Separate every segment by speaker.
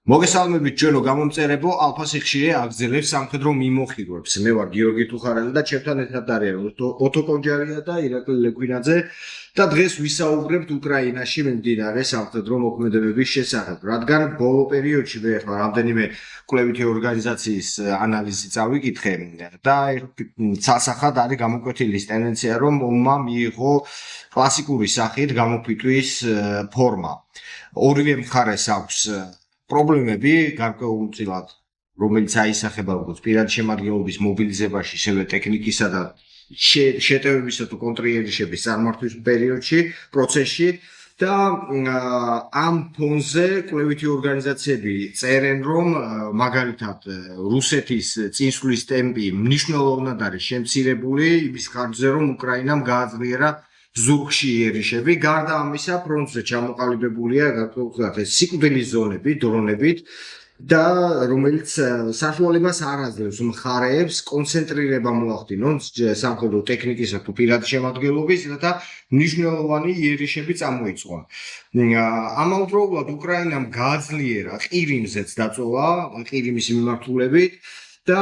Speaker 1: მოგესალმებით ჩვენო გამომწერებო ალფას ხშირი აგზელებს სამხედრო მიმოხილვებს. მე ვარ გიორგი თუხარელი და ჩემთან ერთად არიან ოტო კონჯარია და ირაკლი ლეგვინაძე და დღეს ვისაუბრებთ უკრაინაში მიმდინარე სამხედრო მოქმედებების შესახებ. რადგან ბოლო პერიოდში მე ახლა რამდენიმე კვლევითი ორგანიზაციის ანალიზი წავიკითხე და ცალსახად არის გამოკვეთილი ტენდენცია, რომ ომმა მიიღო კლასიკური სახით გამოფიტვის ფორმა. ორივე მხარეს აქვს პრობლემები გარკვეულწილად, რომელიც აისახება როგორც პირადი შემადგენლობის მობილიზებაში, ისევე ტექნიკისა და შეტევებისა თუ კონტრიერიშების წარმართვის პერიოდში, პროცესში და ამ ფონზე კვლევითი ორგანიზაციები წერენ, რომ მაგალითად რუსეთის წინსვლის ტემპი მნიშვნელოვნად არის შემცირებული იმის ხარჯზე, რომ უკრაინამ გააძლიერა ზურგში იერიშები, გარდა ამისა ფრონტზე ჩამოყალიბებულია გარკვეულწილად სიკვდილის ზონები დრონებით და რომელიც საშუალებას არ აძლევს მხარეებს კონცენტრირება მოახდინონ სამხედრო ტექნიკისა თუ პირადი შემადგენლობის და მნიშვნელოვანი იერიშები წამოიწყონ. ამავდროულად უკრაინამ გააძლიერა ყირიმზეც დაწოვა, ყირიმის მიმართულებით და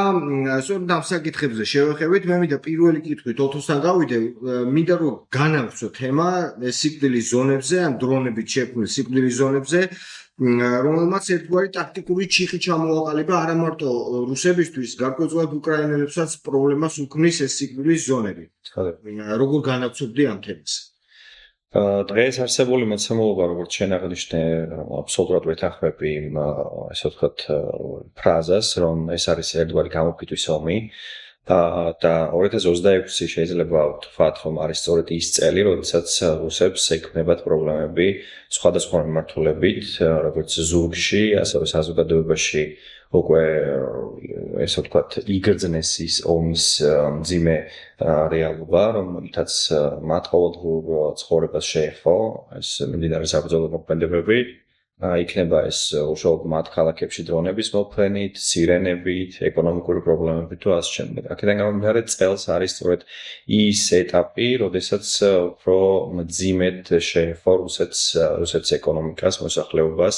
Speaker 1: სწორედ ამ საკითხებზე შევეხებით. მე მინდა პირველი კითხვით ოთოსთან გავიდე, მინდა რომ განავცო თემა სიკვდილის ზონებზე, ან დრონებით შექმნილ სიკვდილის ზონებზე, რომელმაც ერთგვარი ტაქტიკური ჩიხი ჩამოაყალიბა არა მარტო რუსებისთვის, გარკვეულწილად უკრაინელებსაც პრობლემას უქმნის ეს სიკვდილის ზონები. როგორ განავცობდი ამ თემას?
Speaker 2: დღეს არსებული მოცემულობა, როგორც შენ აღნიშნე, აბსოლუტურად ვეთანხმები იმ ესე ვთქვათ ფრაზას, რომ ეს არის ერთგვარი გამოფიტვის ომი და 2026 შეიძლება ვთქვათ, რომ არის სწორედ ის წელი, როდესაც რუსებს ექმნებათ პრობლემები სხვადასხვა მიმართულებით, როგორც ზურგში, ასევე საზოგადოებაში უკვე ესე ვთქვათ იგრძნეს ის ომის მძიმე რეალობა, რომელთაც მათ ყოველდღიურ ცხოვრებას შეეხო ეს მიმდინარე საბრძოლო მოქმედებები. იქნება ეს უშუალოდ მათ ქალაქებში დრონების მოფრენით, სირენებით, ეკონომიკური პრობლემებით თუ ასე შემდეგ. აქედან გამომდინარე წელს არის სწორედ ის ეტაპი, როდესაც უფრო მძიმედ შეეხო რუსეთის ეკონომიკას, მოსახლეობას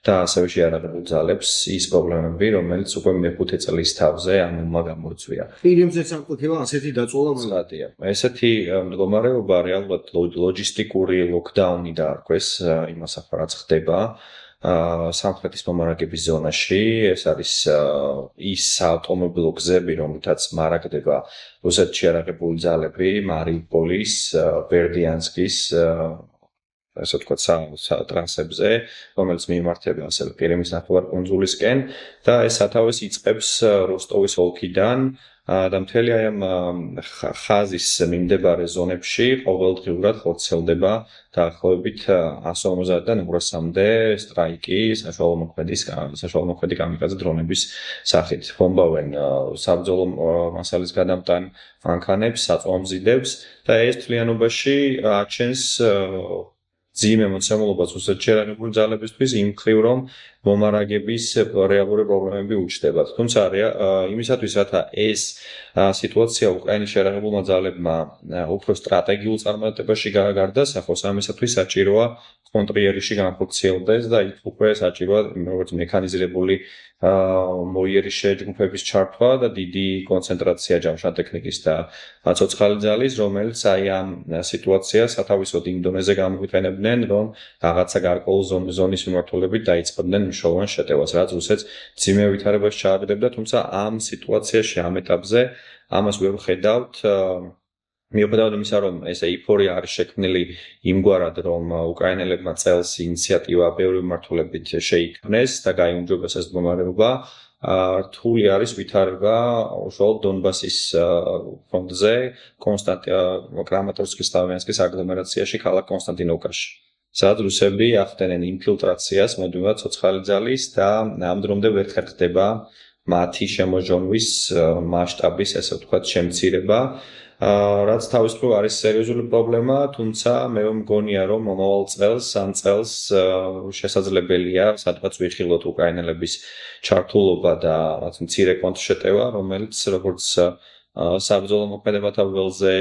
Speaker 2: და ასევე შეიარაღებულ ძალებს ის პრობლემები, რომელიც უკვე მეხუთე წლის თავზე ამ ომმა გამოიწვია.
Speaker 1: ყირიმზეც ამყოფება ასეთი დაწოვა
Speaker 2: მზადია. ესეთი მდგომარეობა რეალურად ლოჯისტიკური ლოკდაუნი დაარქვეს იმას ახლა რაც ხდება სამხრეთის მომარაგების ზონაში. ეს არის ის ავტომობილო გზები, რომლითაც მარაგდება რუსეთის შეიარაღებული ძალები მარიუპოლის, ბერდიანსკის ასე ვთქვათ ტრასებზე, რომელიც მიემართება ასევე ყირიმის ნახევარკუნძულისკენ და ეს სათავეს იწყებს როსტოვის ოლქიდან და მთელი აი ამ ხაზის მიმდებარე ზონებში ყოველდღიურად ხორციელდება დაახლოებით 150-დან 200-მდე სტრაიკი საშუალო მოქმედი კამიკაძე დრონების სახით. ბომბავენ საბრძოლო მასალის გადამტან მანქანებს, საწვავმზიდებს და ეს თლიანობაში აჩენს ძიმე მოცემულობას რუსეთის შეიარაღებული ძალებისთვის იმ მხრივ, რომ მომარაგების რეალური პრობლემები უჩნდებათ. თუმცა იმისათვის, რათა ეს სიტუაცია უკრაინის შეიარაღებულმა ძალებმა უფრო სტრატეგიულ წარმატებაში გარდასახოს, ამისათვის საჭიროა კონტრიერიში განხორციელდეს და იქ უკვე საჭიროა როგორც მექანიზირებული მოიერიშე ჯგუფების ჩართვა და დიდი კონცენტრაცია ჯამშანტექნიკის და ცოცხალი ძალის, რომელიც აი ამ სიტუაციას სათავისოდ იმ დონეზე გამოიყენებდნენ, რომ რაღაცა გარკვეულ ზონის მიმართულებით დაიწყებდნენ მნიშვნელოვან შეტევას, რაც რუსეთს ძიმე ვითარებაში ჩააგდებდა, თუმცა ამ სიტუაციაში, ამ ეტაპზე ამას ვერ ვხედავთ. მიუხედავად იმისა, რომ ეს ეიფორია არის შექმნილი იმგვარად, რომ უკრაინელებმა წელს ინიციატივა ბევრი მიმართულებით შეიქმნეს და გაიუმჯობესეს ეს მდგომარეობა, რთული არის ვითარება უშუალოდ დონბასის ფრონტზე, კრამატორსკის, სლავიანსკის აგლომერაციაში, ქალაქ კონსტანტინოვკაში. სადაც რუსები ახდენენ ინფილტრაციას მუდმივად ცოცხალი ძალის და ამ დრომდე ვერ ხერხდება მათი შემოჟონვის მასშტაბის, ესე ვთქვათ, შემცირება. რაც თავისუფლად არის სერიოზული პრობლემა, თუმცა მე მგონია, რომ მომავალ წელს, ამ წელს შესაძლებელია სადღაც ვიხილოთ უკრაინელების ჩართულობა და რაც მცირე კონტრშეტევა, რომელიც როგორც საბრძოლო მოქმედებათა ველზე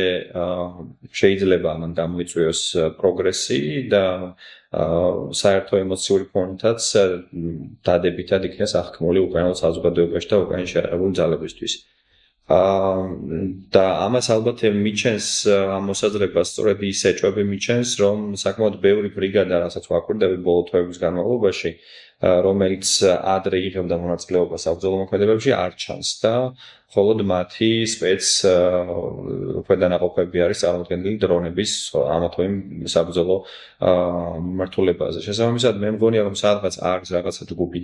Speaker 2: შეიძლება ამან გამოიწვიოს პროგრესი და საერთო ემოციური ფონითაც დადებითად იქნება აღქმული უკრაინულ საზოგადოებაში და უკრაინის შეიარაღებული ძალებისთვის. და ამას ალბათ მიჩენს ამ მოსაზრებას სწორედ ის ეჭვები მიჩენს, რომ საკმაოდ ბევრი ბრიგადა, რასაც ვაკვირდებით ბოლო თვეების განმავლობაში, რომელიც ადრე იღებდა მონაწილეობას საბრძოლო მოქმედებებში, არ ჩანს და მხოლოდ მათი ქვედანაყოფები არის წარმოქმნილი დრონების ამა თუ იმ საბრძოლო მიმართულებაზე. შესაბამისად, მე მგონია, რომ სადღაც არის რაღაცა ჯგუფი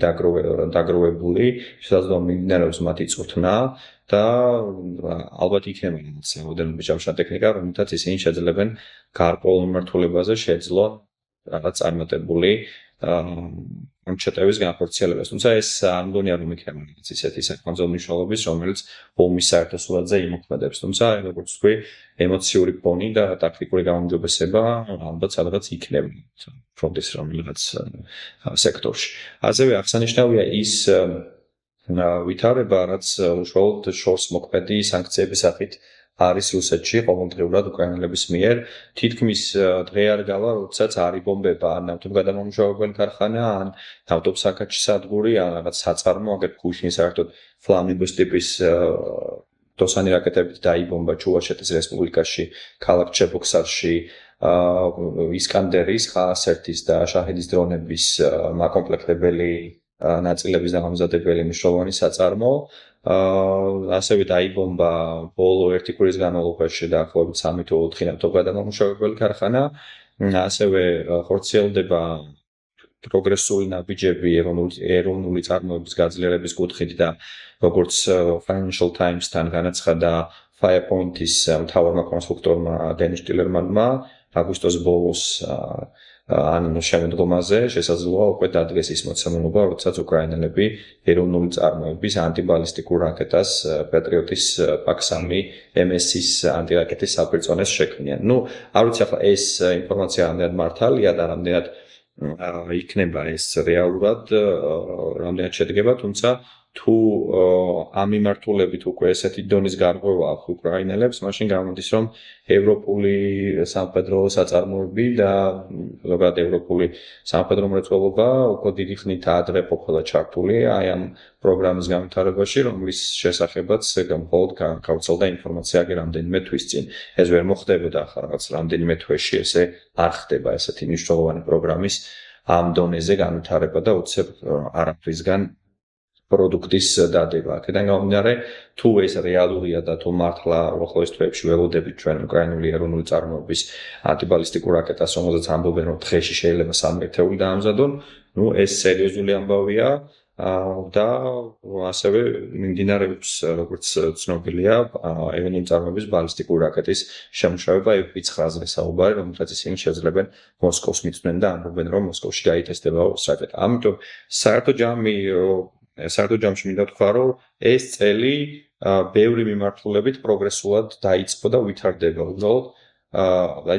Speaker 2: დაგროვებული, შესაძლოა მიმდინარეობს მათი წვრთნა და ალბათ იქნება რაოდენობის ჯამშა ტექნიკა, რომელთაც ისინი შეძლებენ გარკვეულ მიმართულებაზე შეძლონ რაღაც წარმატებული ჩატევის განხორციელებას. თუმცა ეს არ მგონია, რომ იქნება რაღაც ისეთი საკონტროლო მნიშვნელობის, რომელიც ომის საერთო სურათზე იმოქმედებს. თუმცა, როგორც ვთქვი, ემოციური ფონი და ტაქტიკური გამარჯვება ალბათ სადღაც იქნება ფრონტის რომელიღაც სექტორში. ასევე აღსანიშნავია ის ვითარება, რაც უშუალოდ შორს მოქმედი სანქციების სახით არის რუსეთში ყოველდღიურად უკრაინელების მიერ. თითქმის დღე არ გავა, როდესაც არ იბომბება ან ნავთობგადამამუშავებელი ქარხანა, ან ნავთობსაქაჩი სადგური, ან რაღაც საწარმო, აგერ ქუშინი საერთოდ ფლამინგოს ტიპის დოსანი რაკეტებით დაიბომბა ჩუვაშეთის რესპუბლიკაში, ქალაქ ჩებოქსარში, ისკანდერის, ხა-1-ის და შაჰედის დრონების მაკომპლექტებელი ნაწილების დამამზადებელი მნიშვნელოვანი საწარმო. ასევე დაიბომბა ბოლო 1 კვირის განმავლობაში დაახლოებით 3 თუ 4 ნავთობგადამამუშავებელი ქარხანა. ასევე ხორციელდება პროგრესული ნაბიჯები ეროვნული წარმოების გაძლიერების კუთხით და როგორც Financial Times-თან განაცხადა Firepoint-ის მთავარმა კონსტრუქტორმა დენის ტილერმანმა აგვისტოს ბოლოს ან შემდგომაზე შესაძლოა უკვე დადგეს ის მოცემულობა, როდესაც უკრაინელები ეროვნული წარმოების ანტიბალისტიკურ რაკეტას პატრიოტის PAK-3 MS-ის ანტირაკეტის საპირწონეს შექმნიან. არ ვიცი ახლა ეს ინფორმაცია რამდენად მართალია და რამდენად იქნება ეს რეალურად, რამდენად შედგება, თუმცა თუ ამ მიმართულებით უკვე ესეთი დონის გარღვევა აქვს უკრაინელებს, მაშინ გამოდის, რომ ევროპული სამხედრო საწარმოები და ზოგადად ევროპული სამხედრო მრეწველობა უკვე დიდი ხნით ადრე ყოფილა ჩართული აი ამ პროგრამის განვითარებაში, რომლის შესახებაც მხოლოდ გავრცელდა ინფორმაცია რამდენიმე თვის წინ. ეს ვერ მოხდებოდა ახლა რაღაც რამდენიმე თვეში ესე არ ხდება ესეთი მნიშვნელოვანი პროგრამის ამ დონეზე განვითარება და უცებ არაფრისგან პროდუქტის დადება. აქედან გამომდინარე, თუ ეს რეალურია და თუ მართლა უახლოეს თვეებში ველოდებით ჩვენ უკრაინული ეროვნული წარმოების ანტიბალისტიკურ რაკეტას, რომელზეც ამბობენ, რომ დღეში შეიძლება 3 ერთეული დაამზადონ, ეს სერიოზული ამბავია და ასევე მიმდინარეობს, როგორც ცნობილია, ეროვნული წარმოების ბალისტიკური რაკეტის შემუშავება F-9-ზე საუბარი, რომელსაც ისინი შეძლებენ მოსკოვს მიწვდნენ და ამბობენ, რომ მოსკოვში გაითესდება ეს რაკეტა. ამიტომ საერთო ჯამში მინდა ვთქვა, რომ ეს წელი ბევრი მიმართულებით პროგრესულად დაიწყო და ვითარდება. უბრალოდ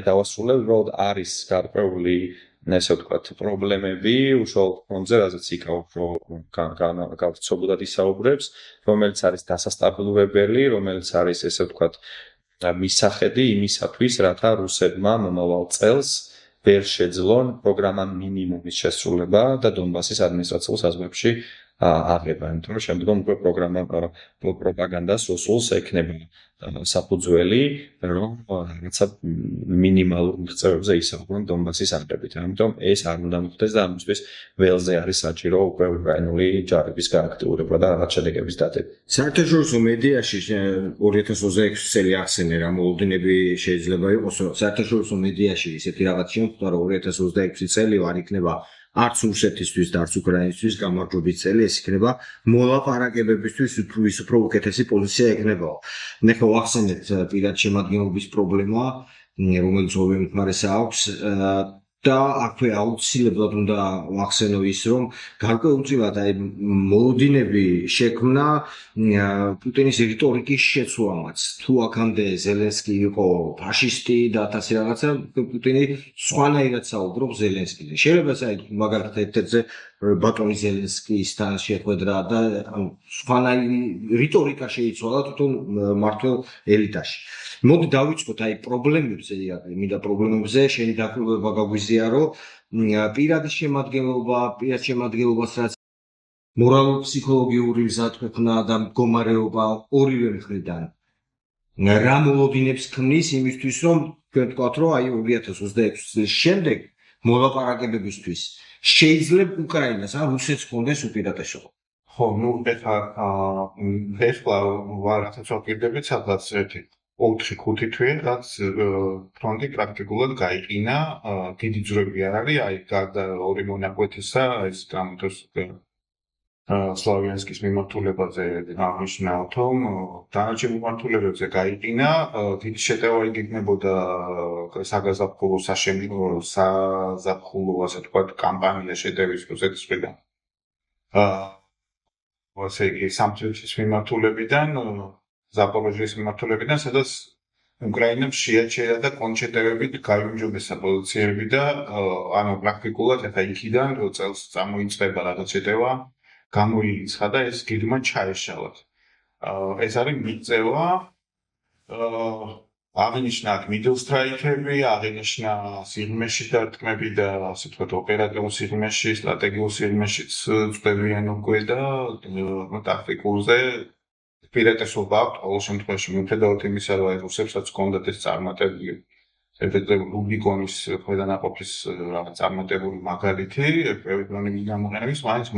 Speaker 2: დავასრულებ, უბრალოდ არის გარკვეული ესე ვთქვათ, პრობლემები უშუალოდ ფრონტზე, რაზეც გავრცობოდათ ისაუბრებს, რომელიც არის დასასტაბილურებელი, რომელიც არის ესე ვთქვათ, მისახედი იმისათვის, რათა რუსებმა მომავალ წელს ვერ შეძლონ პროგრამა მინიმუმის შესრულება და დონბასის ადმინისტრაციულ საზღვრებში აღება, იმიტომ რომ შემდგომ უკვე პროპაგანდას რუსულს ექნება საფუძველი, რომ რაღაცა მინიმალურ მიღწევებზე ისაუბრონ დონბასის ანგრებით. ამიტომ ეს არ უნდა მოხდეს და ამისთვის ველზე არის საჭირო უკვე უკრაინული ჯარების გააქტიურება და რაღაც შედეგების დადება.
Speaker 1: საერთაშორისო მედიაში 2026 წელი ახსენე რა მოლოდინები შეიძლება იყოს, საერთაშორისო მედიაში ისეთი რაღაც შემოხდა, რომ 2026 წელი არ იქნება არც რუსეთისთვის და არც უკრაინისთვის გამარჯვების წელი, ეს იქნება მოლაპარაკებებისთვის უფრო უკეთესი პოზიცია ექნებაო. მე ხო ვახსენეთ პირად შემადგენლობის პრობლემა, რომელიც ორივე მხარეს აქვს და აქვე აუცილებლად უნდა ვახსენო ის, რომ გარკვეულწილად აი მოლოდინები შექმნა პუტინის რიტორიკის შეცვლამაც. თუ აქამდე ზელენსკი იყო ფაშისტი და ათასი რაღაცა, პუტინი სხვანაირად საუბრობს ზელენსკიზე. შეიძლება აი მაგალითად ერთ-ერთზე ბატონი ზელენსკისთან შეხვედრა და სხვანაირი რიტორიკა შეიცვალა თვითონ მმართველ ელიტაში. მოდი დავიწყოთ აი პრობლემებზე, მინდა პრობლემებზე შენი დაკვირვება გაგვიზია, რომ პირადი შემადგენლობას რაც მორალურ-ფსიქოლოგიური მზადყოფნა და მდგომარეობა ორივე მხრიდან რა მოლოდინებს ქმნის იმისთვის, რომ ჩვენ ვთქვათ, რომ აი 2026 წლის შემდეგ მოლაპარაკებებისთვის შეიძლება უკრაინას ან რუსეთს ჰქონდეს უპირატესობა.
Speaker 3: ხო, ну ეხლა რაღაცა ვაკირდებით, სადღაც 4-5 თვე, რაც ფრონტი პრაქტიკულად გაიყინა, დიდი ძვრები არ არის, აი გარდა ორი მონაკვეთისა, ეს გამოდის სლავიანსკის მიმართულებაზე აღნიშნავთ, რომ დანარჩენ მიმართულებებზე გაიყინა, დიდი შეტევა იქნებოდა საგაზაფხულო საზაფხულო, ასე ვთქვათ, კამპანია შეტევის რუსეთის მხრიდან. ასე იგი სამტრეთის მიმართულებიდან, ზაპოროჟიის მიმართულებიდან, სადაც უკრაინამ შეაჩერა და კონჩეტევებით გაიმჯობესა პოზიციები და ანუ პრაქტიკულად ახლა იქიდან წელს წამოიწყება რაღაც შეტევა, გამოიცხა და ეს გირმა ჩაეშალათ. ეს არის მიწევა, აღნიშნა middle strike-ები, აღნიშნა სიღრმეში დარტყმები და ასე ვთქვათ ოპერატიულ სიღრმეში, სტრატეგიულ სიღრმეშიც წვდევიან უკვე და ტაქტიკულზე პირატესობა აქვს ყოველ შემთხვევაში მიუხედავად იმისა, რომ რუსებსაც ჰქონდათ ეს წარმატებული რუბიკონის ქვედანაყოფის რაღაც წარმატებული მაგალითი, პროგრამის გამოყენების, მაინც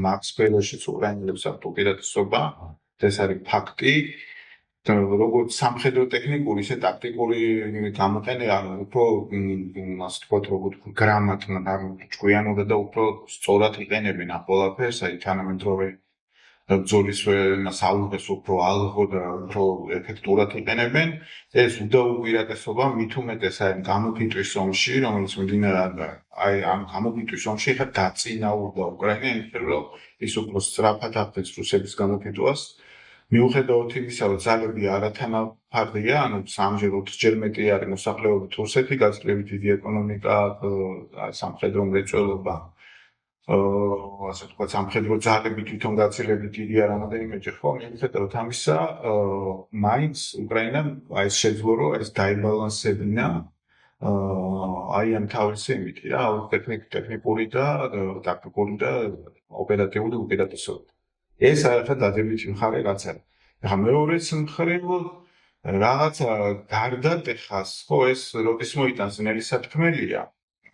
Speaker 3: მაქს ფელოშიც უკრაინელებს აქვთ უპირატესობა, ეს არის ფაქტი. როგორც სამხედრო ტექნიკური, ისე ტაქტიკური გამოყენება, უფრო ასე ვთქვათ, როგორც გრამატულად და უფრო სწორად იყენებენ ამ ყველაფერს, აი თანამედროვე ბრძოლის საუბრეს უფრო ალღო და უფრო ეფექტურად იყენებენ. ეს უდაუპირატესობა მით უმეტეს აი გამოფიტვის ომში, რომელიც მიმდინარეობდა, აი ამ გამოფიტვის ომში ხა დაწინაურდა უკრაინა, იმიტომ რომ ის უფრო სწრაფად აღწევს რუსების გამოფიტვას. მიუხედავად იმისა, რომ ძალები არათანაფარდია, ანუ 3-4 მეტი არის მოსახლეობით რუსეთი, გაწყვეტილებით დიდი ეკონომიკა, სამხედრო მრეწველობა, ასე ვთქვათ, სამხედრო ძალები თვითონ გაცილებით დიდი არამოდენიმეჯერ ხო, მიუხედავად ამისა, მაინც უკრაინამ აი შეძლო, რომ ეს დაიბალანსებინა აი ამ თავისი იმითი რა, ტექნიკური და ტაქტიკური და ოპერატიული უპირატესობა. ეს ახლა დადებითი მხარე რაც არის. ახლა მეორეც მხრივ რაღაცა გარდათ ეხას, ხო ეს როდის მოიტანს ნელი სათქმელია.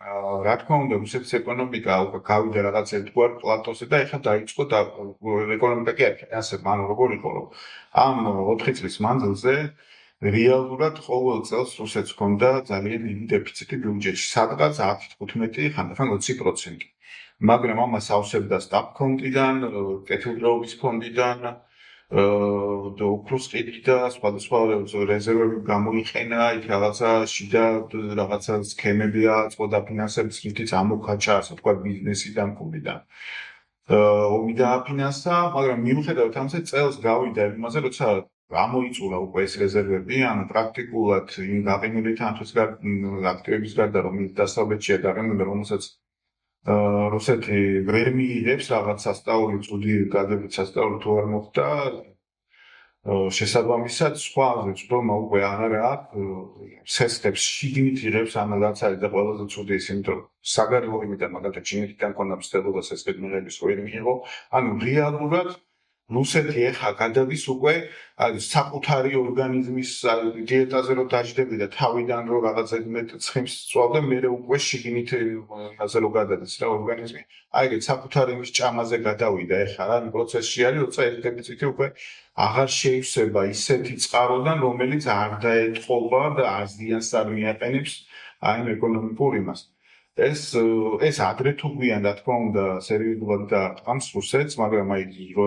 Speaker 3: რა თქმა უნდა, რუსეთის ეკონომიკა უკვე გავიდა რაღაც ერთგვარ პლატოზე და ეხლა დაიწყო და ეკონომიკა კი არის, ასე მანო როგორ იყო, რომ ამ 4 წლის მანძილზე რეალურად ყოველ წელს რუსეთს ჰქონდა ძალიან დიდი დეფიციტი ბიუჯეტში, სადღაც 10-15, ხანდახან 20%. მაგრამ ამას ავსებდა სტაბ-ფონდიდან, კეთილდღეობის ფონდიდან, და უფროს ყიდი და სხვადასხვა რეზერვები გამოიყენა, იქ რაღაცა შიდა რაღაცა სქემები აწყო და ფინანსების რითიც ამოქაჩა, ასე ვთქვათ, ბიზნესიდან, ფონდიდან. ომი დააფინანსა, მაგრამ მიუხედავად ამისა, წელს გავიდა იმაზე, როცა გამოიწურა უკვე ეს რეზერვები, ანუ პრაქტიკულად იმ გაყინული თანხის აქტივების გარდა, რომელიც დასავლეთშია გაყინული, რომელსაც რუსეთი ვერ მიიღებს რაღაც სასწაული, წუდი გადებით სასწაული თუ არ მოხდა, შესაბამისად სხვა ზრდომა უკვე აღარ აქვს, სესტებს შიგნით იღებს ამ რაც არის და ყველაზე წუდი ის, იმიტომ რომ საგარეო იმიდან მაგალითად ჩინეთიდან ქონდა მცდელობა სესტების მიღების ვერ მიიღო, ანუ რეალურად რუსეთი ეხა გადადის უკვე საკუთარი ორგანიზმის დიეტაზე რომ დაждები და თავიდან რომ რაღაცა ცხიმს წვავდა, მერე უკვე შიგნით ასე რომ გადადის რა ორგანიზმი. აი ეგ საკუთარი იმის ჭამაზე გადავიდა ეხა რა პროცესში არის, როცა ეს დეფიციტი უკვე აღარ შეივსება ისეთი წყაროდან, რომელიც არ დაეთყობა და არ ზიანს არ მიაყენებს აი ამ ეკონომიკურ იმას. ეს ადრე თუ გვიან, რა თქმა უნდა, სერიოზულად დაარტყამს რუსეთს, მაგრამ აი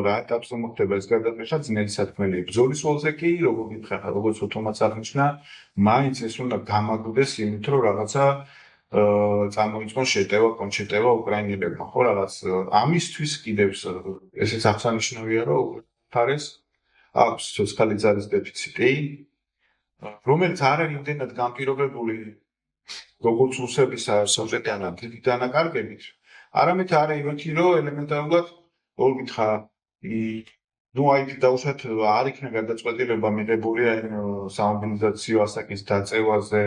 Speaker 3: რა ეტაპზე მოხდება ეს გადაყეშა, ძნელი სათქმელია. ბრძოლის ველზე კი, როგორც უთომაც აღნიშნა, მაინც ეს უნდა გამაგდეს იმით, რომ რაღაცა წამოიწყონ შეტევა, კონჩეტევა უკრაინელებმა, ხო რაღაც ამისთვის კიდევ ესეც აღსანიშნავია, რომ ფარეს აქვს ცოცხალი ძალის დეფიციტი, რომელიც არ არის იმდენად განპირობებული როგორც რუსების სოჭეტიანად დიდი დანაკარგებით, არამედ არის იმითი, რომ ელემენტარულად მოგითხა, ნუ აი დაუშვათ არ იქნა გადაწყვეტილება მიღებული აი სამობილიზაციო ასაკის დაწევაზე,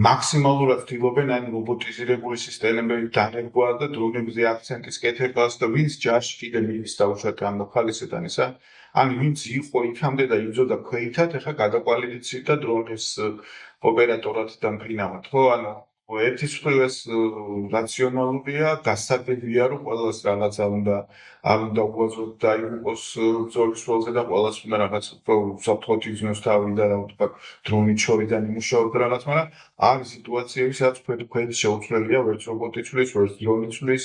Speaker 3: მაქსიმალურად ვთილობენ ან რობოტიზირებული სისტემების დანერგვა და დრონებზე აქცენტის კეთებას და ვინც ჯარში კიდე მიდის დაუშვათ ამ ხალისიდან ისა ან ვინც იყო იქამდე და იბრძოდა ქვეითად ეხლა გადაკვალიფიცირდა დრონის ოპერატორად დამფრინავად ხო ანუ ერთის მხრივ ეს რაციონალურია გასაგებია რომ ყველას რაღაცა უნდა არ უნდა უაზროდ დაიღოს ბრძოლის როლზე და ყველას უნდა რაღაც საფრთხოდ იგზნოს თავი და რა ვთქვა დრონით შორიდან იმუშაოთ რაღაც მაგრამ არის სიტუაციები სადაც ქვეით შეუცვლელია ვერც რობოტი ცვლის ვერც დრონი ცვლის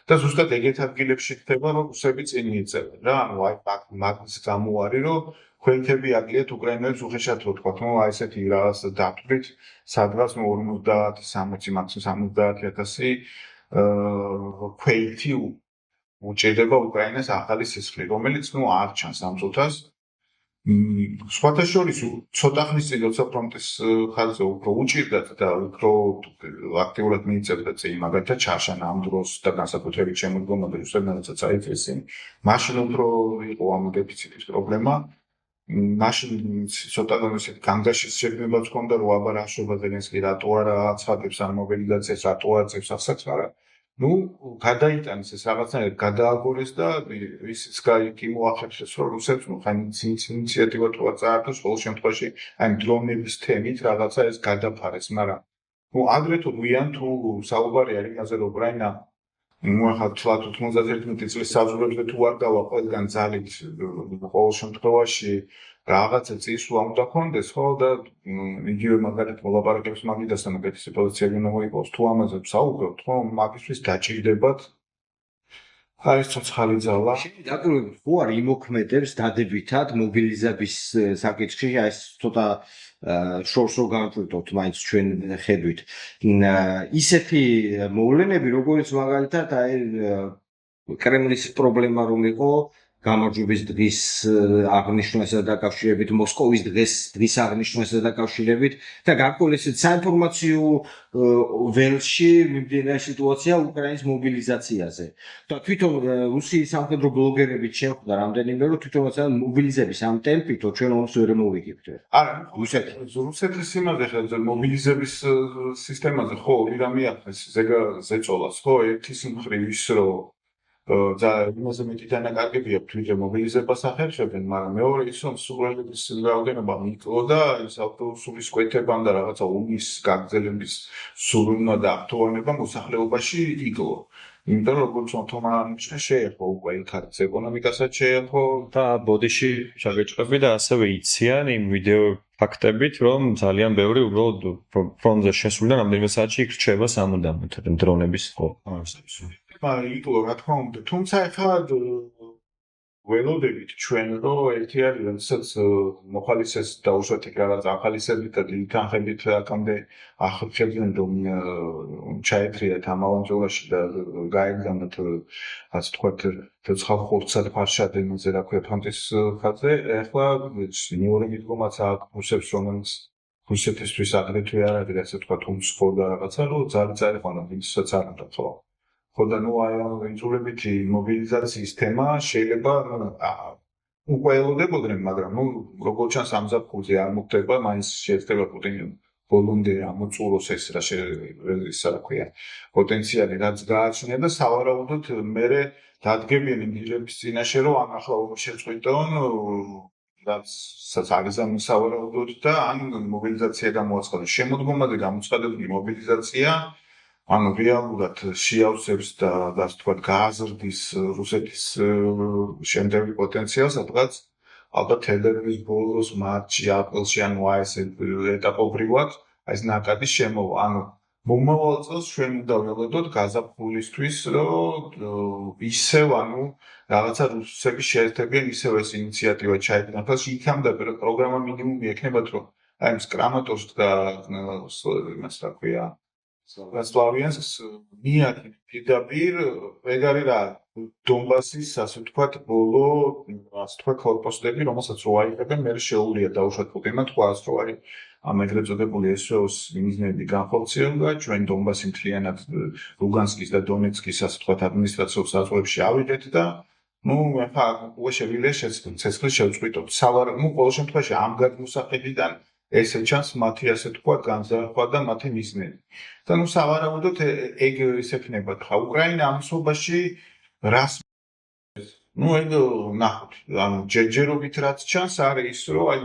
Speaker 3: და ზუსტად ეგეთ ადგილებში ხდება რომ რუსები წინ მიიწევენ რა ანუ აი მაგის გამოარი რომ ქვეითები აკლიათ უკრაინელებს უხეშად რო თქვა ნუ აი ესეთი რაღაც დათვლით სადღაც 50 60 მაქსიმუმ 70000 ქვეითი უჭირდება უკრაინას ახალი სისხლი რომელიც ნუ არ ჩანს ამ წუთას სხვათა შორის ცოტა ხნის წინ როცა ფრონტის ხაზზე უფრო უჭირდათ და უფრო აქტიურად მიიწევდა წინ მაგალითად ჩაშანა ამ დროს და განსაკუთრებით შემოდგომა და რუსებმაც აიწესინ მაშინ უფრო იყო ამ დეფიციტის პრობლემა მაშინ ცოტა ისეთ განგაშის შეგნებაც ჰქონდა რომ აბა რა შობა ზელენსკი რატო არა აცხადებს ამ მობილიზაციას რატო აწევს ასაც მაგრამ ნუ გადაიტანეს ეს რაღაცნაირად გადააგორეს და ისიც კი მოახერხეს რომ რუსებს ნუ ხან ინიციატივა თუ წაართოს ყოველ შემთხვევაში აი დრონების თემით რაღაცა ეს გადაფარეს მაგრამ ნუ ადრე თუ გვიან თუ საუბარი არის იმაზე რომ უკრაინა ნუ ახლა 91 წლის საზღვრებზე თუ არ დავა ყველგან ძალით ყოველ შემთხვევაში რაღაცა წისვლა უნდა ქონდეს ხო და იგივე მაგალითად მოლაპარაკების მაგიდასთან მაგეთი სიტუაციები უნდა მოიპოვოს თუ ამაზე ვსაუბრობთ ხო მაგისთვის დაჭირდებათ აი ეს ცოცხალი ძალა
Speaker 1: დაკვირვებით ხო არ იმოქმედებს დადებითად მობილიზების საკითხში აი ეს ცოტა შორს რო განვწყვეტოთ მაინც ჩვენ ხედვით ისეთი მოვლენები როგორც მაგალითად აი კრემლის პრობლემა რომ იყო გამარჯვების დღის აღნიშვნასა დაკავშირებით მოსკოვის დღის აღნიშვნასა დაკავშირებით და გარკვეულ ესეთ საინფორმაციო ველში მიმდინარე სიტუაცია უკრაინის მობილიზაციაზე და თვითონ რუსიის სამხედრო ბლოგერებით შეხვდა რამდენიმე რომ თვითონ მასალა მობილიზების ამ ტემპით ჩვენ ომს ვერ მოვიგებთ
Speaker 3: არა რუსეთის იმაზე ხა მობილიზების სისტემაზე ხო ორი რამე აქვს ზეწოლას ხო ერთის მხრივ ის რომ და იმაზე მეტი დანაკარგებია თვითონ მობილიზებას ახერხებენ, მაგრამ მეორე ის რომ სურვილების რაოდენობა მიკლო და ის ავტობუსის კვეთებამ და რაღაცა ომის გაგრძელების სურვილმა და აქტუალობა მოსახლეობაში იკლო. იმიტომ რომ როგორც თომანიშნა შეეხო უკვე იქაც ეკონომიკასაც შეეხო
Speaker 2: და ბოდიში ჩაგეჭყები და ასევე იციან იმ ვიდეო ფაქტებით, რომ ძალიან ბევრი უბრალოდ ფრონტზე შესული და რამდენიმე საათში იქ რჩება სამუდამოდ დრონების
Speaker 3: იკლო რა თქმა უნდა თუმცა ახლა ველოდებით ჩვენ რომ ერთი არის როდესაც მოხალისეს დაუშვათ იქ რაღაც ახალისებით და თანხებით აქამდე ახერხებდნენ რომ ჩაეთრიათ ამალანჯოლაში და გაეგზავნათ ასე თქვათ ცოცხალ ხორცად ფარშადენზე რა ქვია ფრონტის ხაზზე ახლა მეორე მიდგომაც აქვს რუსებს რომელიც რუსეთისთვის აგრეთვე არ არის ასე თქვათ უმსხო და რაღაცა რომ ძალიან ხანდა ვინცაც არ უნდა ხო ხოდა ნუ აი ინსულებითი მობილიზაციის თემა შეიძლება უკვე ელოდებოდნენ მაგრამ ნუ როგორც ჩანს ამ ზაფხულზე არ მოხდება მაინც შეიძლება პუტინი ბოლომდე ამოწუროს ეს რა რა ქვია პოტენციალი რაც გააჩნია და სავარაუდოდ მე დადგებიან იმილების წინაშე რომ ამ ახლა შეწყვიტონ რაც საგზავნო სავარაუდოდ და ან მობილიზაცია გამოაცხადოს შემოდგომაზე გამოცხადებული მობილიზაცია ანუ რეალურად შეავსებს და ასე ვთქვათ გააზრდის რუსეთის შემდეგი პოტენციალს, სადღაც ალბათ თებერვლის ბოლოს, მარტში, აპრილში, ანუ აი ეს ეტაპობრივად აი ეს ნაკადი შემოვა. ანუ მომავალ წელს ჩვენ უნდა ველოდოთ გაზაფხულისთვის, რომ ისევ ანუ რაღაცა რუსები შეერთებიან ისევ ეს ინიციატივა ჩაედინათ, იქამდე პროგრამა მინიმუმი ექნებათ, რომ აი ეს კრამატორსკ და იმას რა ქვია სლავიანსკს მიაკეთებენ პირდაპირ ეგ არის რა დონბასის ასე ვთქვათ ბოლო ასე ვთქვათ კორპუსები რომელსაც რო აიღებენ მე შეუძლია დაუშვათ პუტინმა თქვას რომ არის ამ ეგრეთ წოდებული SOS მიზნები განხორციელდა ჩვენ დონბასი მთლიანად ლუგანსკის და დონეცკის ასე ვთქვათ ადმინისტრაციულ საზღვრებში ავიდეთ და ну ახლა უკვე შეგვიძლია ცეცხლის შევწყვიტოთ. სავარაუდოდ, ну, ყოველ შემთხვევაში ამ გადმოსახედიდან ესე ჩანს მათი ასე თქვა განზრახვა და მათი მიზნები. და ნუ სავარაუდოდ ეგ ისე ხდება. ხა უკრაინა ამსობაში რას ნუ ეგ ნახოთ. ანუ ჯერჯერობით რაც ჩანს არის ის რომ აი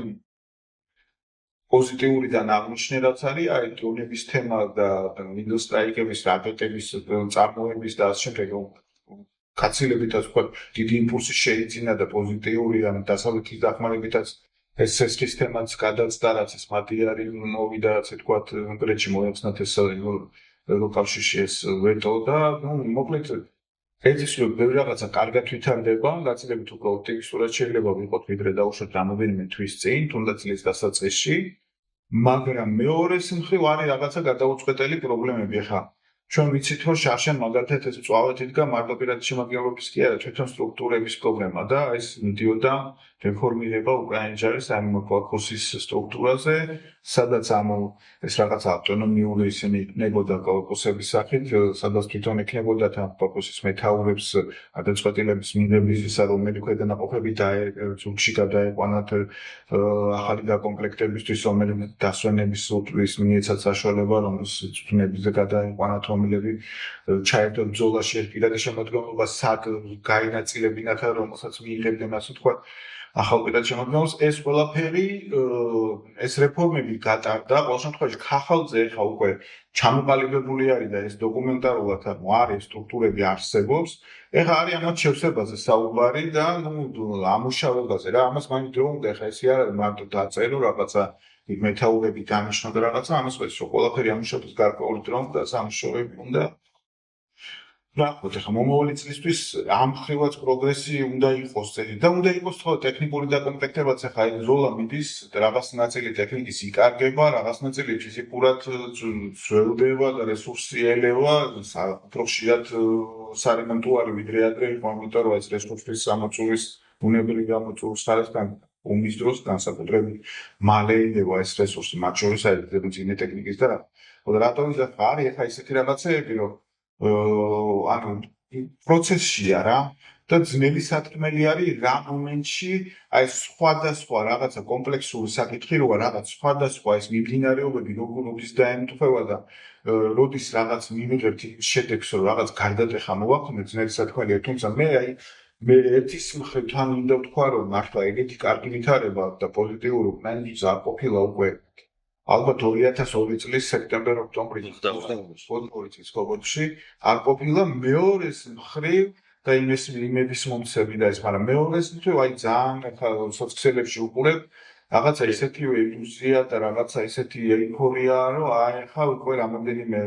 Speaker 3: პოზიტიურიდან აღნიშნე რაც არის აი დრონების თემა და მინდოსტრაიკების რაკეტების წარმოების და ასე შემდეგ კაცილებითაც თქვა დიდი იმპულსი შეიძინა და პოზიტიური ან დასავლეთის დახმარებითაც ეს სისტემაც გადაცდა რაც ეს მადიარი მოვიდა ასე თქვა კონკრეტში მოეხსნათ ეს ევროკავშირში ეს ვეტო და ნუ მოკლედ ეს რომ ბევრი რაღაცა კარგად ვითარდება გაცილებით უფრო ოპტიმისტურად შეიძლება ვიყოთ ვიდრე დაუშვათ რამოდენიმე თვის წინ თუნდაც წლის დასაწყისში მაგრამ მეორეს მხრივ არის რაღაცა გადაუწყვეტელი პრობლემები ხა ჩვენ ვიცით რომ შარშან მაგალითად ეს წვავით იდგა მარტო პირადი შემადგენლობის კი არა თვითონ სტრუქტურების პრობლემა და ეს მიდიოდა რეფორმირება უკრაინის ჯარის ამ კორპუსის სტრუქტურაზე სადაც ეს რაღაც ავტონომიური ისინი იქნებოდა კორპუსების სახით სადაც თვითონ იქნებოდა ამ კორპუსის მეთაურებს გადაწყვეტილების მიღების ისა რომელი ქვედანაყოფები ძუგში გადაეყვანათ ახალი დაკომპლექტებისთვის რომელიმე დასვენების სულტრის მიეცათ საშუალება რომელსაც თუნებზე გადაეყვანათ რომლები ჩაერთო ბრძოლაში ერთ პირადი შემოდგომობა სად გაინაწილებინათ რომელსაც მიიღებდნენ ასე თქვა ახალ პირად შემოქმნას ეს ყველაფერი ეს რეფორმები გატარდა ყოველ შემთხვევაში ხახალზე ხა უკვე ჩამოყალიბებული არის და ეს დოკუმენტარულად არის სტრუქტურები არსებობს ეხა არის ამათ შევსებაზე საუბარი და ნუ ამუშავებაზე რა ამას მაინც დრო უნდა ხა ესე არ არის მარტო დაწერო რაღაცა მეთაურები დანიშნო და რაღაცა ამას ყვეს რომ ყველაფერი ამუშავებს გარკვეული დრო და სამუშაოები უნდა ნახოთ ახლა მომავალი წლისთვის ამ ხრივაც პროგრესი უნდა იყოს წელი და უნდა იყოს თქო ტექნიკური დაკომპლექტებაც ახლა აი ზოლა მიდის რაღაც ნაწილი ტექნიკის იკარგება რაღაც ნაწილი ფიზიკურად ძველდება და რესურსი ელევა უფრო ხშირად სარემონტო არის ვიდრე ადრე იყო ამიტომ რომ ეს რესურსის სამოწურის ბუნებრივი გამოწვევის ხარისხთან ომის დროს განსაკუთრებით მალე ელევა ეს რესურსი მათ შორის არის ძინე ტექნიკის და რატომ ის არის ახლა ისეთი რაღაცეები რომ ანუ პროცესია რა და ძნელი სათქმელი არის რა მომენტში აი სხვადასხვა რაღაცა კომპლექსური საკითხი როა რაღაც სხვადასხვა ეს მიმდინარეობები როგორ როდის დაემთხვევა და როდის რაღაც მივიღებთ შედეგს რომ რაღაც გარდატეხა მოვაქმნეთ ძნელი სათქმელია თუმცა მე ერთის მხრივ თან უნდა ვთქვა რომ მართლა ეგეთი კარგი ვითარება და პოზიტიური მენეჯმენტი არ ყოფილა უკვე ალბათ 2002 წლის სექტემბერ-ოქტომბრის წლის ხობებში არ ყოფილა მეორეს მხრივ და იმების მომცემი და ეს მაგრამ მეორეს მხრივ აი ძალიან ახლა სოციალებში უყურებ რაღაცა ისეთივე ილუზია და რაღაცა ისეთი ეიფორია რომ აი ახლა უკვე რამოდენიმე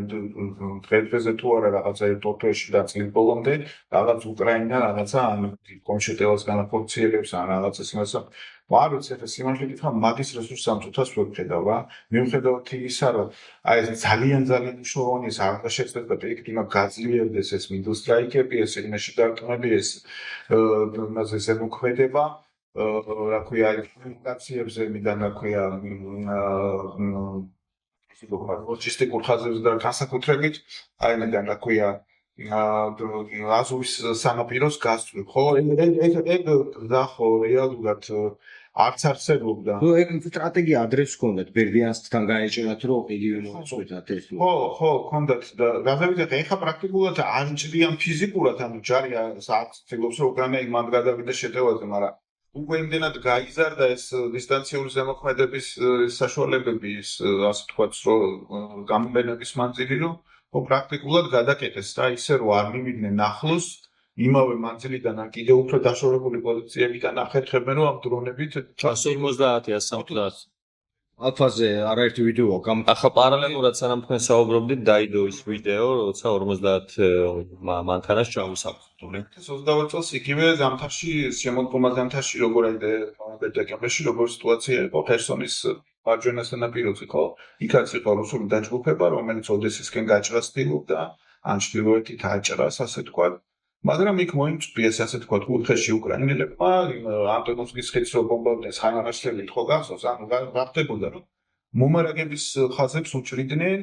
Speaker 3: დღეზე თუ არა რაღაცა ერთ-ოთხში და წლის ბოლომდე რაღაც უკრაინა რაღაცა ან კონშეტევას განახორციელებს ან რაღაცა იმასა ვარც ეს სიმართლე გითხრა მაგის რესურსს ამ წუთას ვხედავ რა მიუხედავად იმისა რომ აი ეს ძალიან მნიშვნელოვანი ეს არ შეცდება პერიოდმა გაძლიერდეს ეს მინდოსტრაიკები ეს ინაში დარტყმები ეს იმაზე ზემოქმედება რა ქვია კომუნიკაციებზე მიდან რა ქვია ლოჯისტიკურ ხაზებზე და განსაკუთრებით აი მიდან რა ქვია აზოვის სანაპიროს გასწვრივ ხო ეგ ხო რეალურად არც არსებობდა.
Speaker 1: ნუ ეგ სტრატეგია ადრეს ჰქონდათ ბერდიანსთან გაეჭერათ რომ იგივე მოუწყვეტათ ეს.
Speaker 3: ხო, ჰქონდათ და გაზავიდეთ ეხა პრაქტიკულად არ ჭრიან ფიზიკურად ანუ ჯარი საერთოდ რომ უკრაინა იმან გადავიდა შეტევაზე, მაგრამ უკვე იმდენად გაიზარდა ეს დისტანციური ზემოქმედების საშუალებები ის ასე ვთქვათ რომ გამოყენების მანძილი რომ პრაქტიკულად გადაკეთეს და ისე რომ არ მივიდნენ ახლოს იმავე მანძილიდან ან კიდევ უფრო დაშორებული პოზიციებიდან ახერხებენ რომ ამ დრონებით
Speaker 2: 150-170
Speaker 1: ალფაზე არაერთი ვიდეო
Speaker 2: ახლა პარალელურად სანამ თქვენ საუბრობდით დაიდო ის ვიდეო როცა 50 მანქანას ჩაუსაფრთხო
Speaker 3: 22 წელს იგივე ზამთარში შემოდგომა ზამთარში როგორ აი დეკემბერში როგორ სიტუაცია იყო ხერსონის მარჯვენა სანაპიროზე ხო იქაც იყო რუსული დაჯგუფება რომელიც ოდესისკენ გაჭრას ცდილობდა ან ჩრდილოეთით აჭრას ასე თქვა მაგრამ იქ მოიმწვიეს ასე თქვა კუთხეში უკრაინელებმა ანტონოვსკის ხიდს რო ბომბავდნენ ხანაღაშლებით ხო გახსოვს ანუ გახდებოდა რომ მომარაგების ხაზებს უჭრიდნენ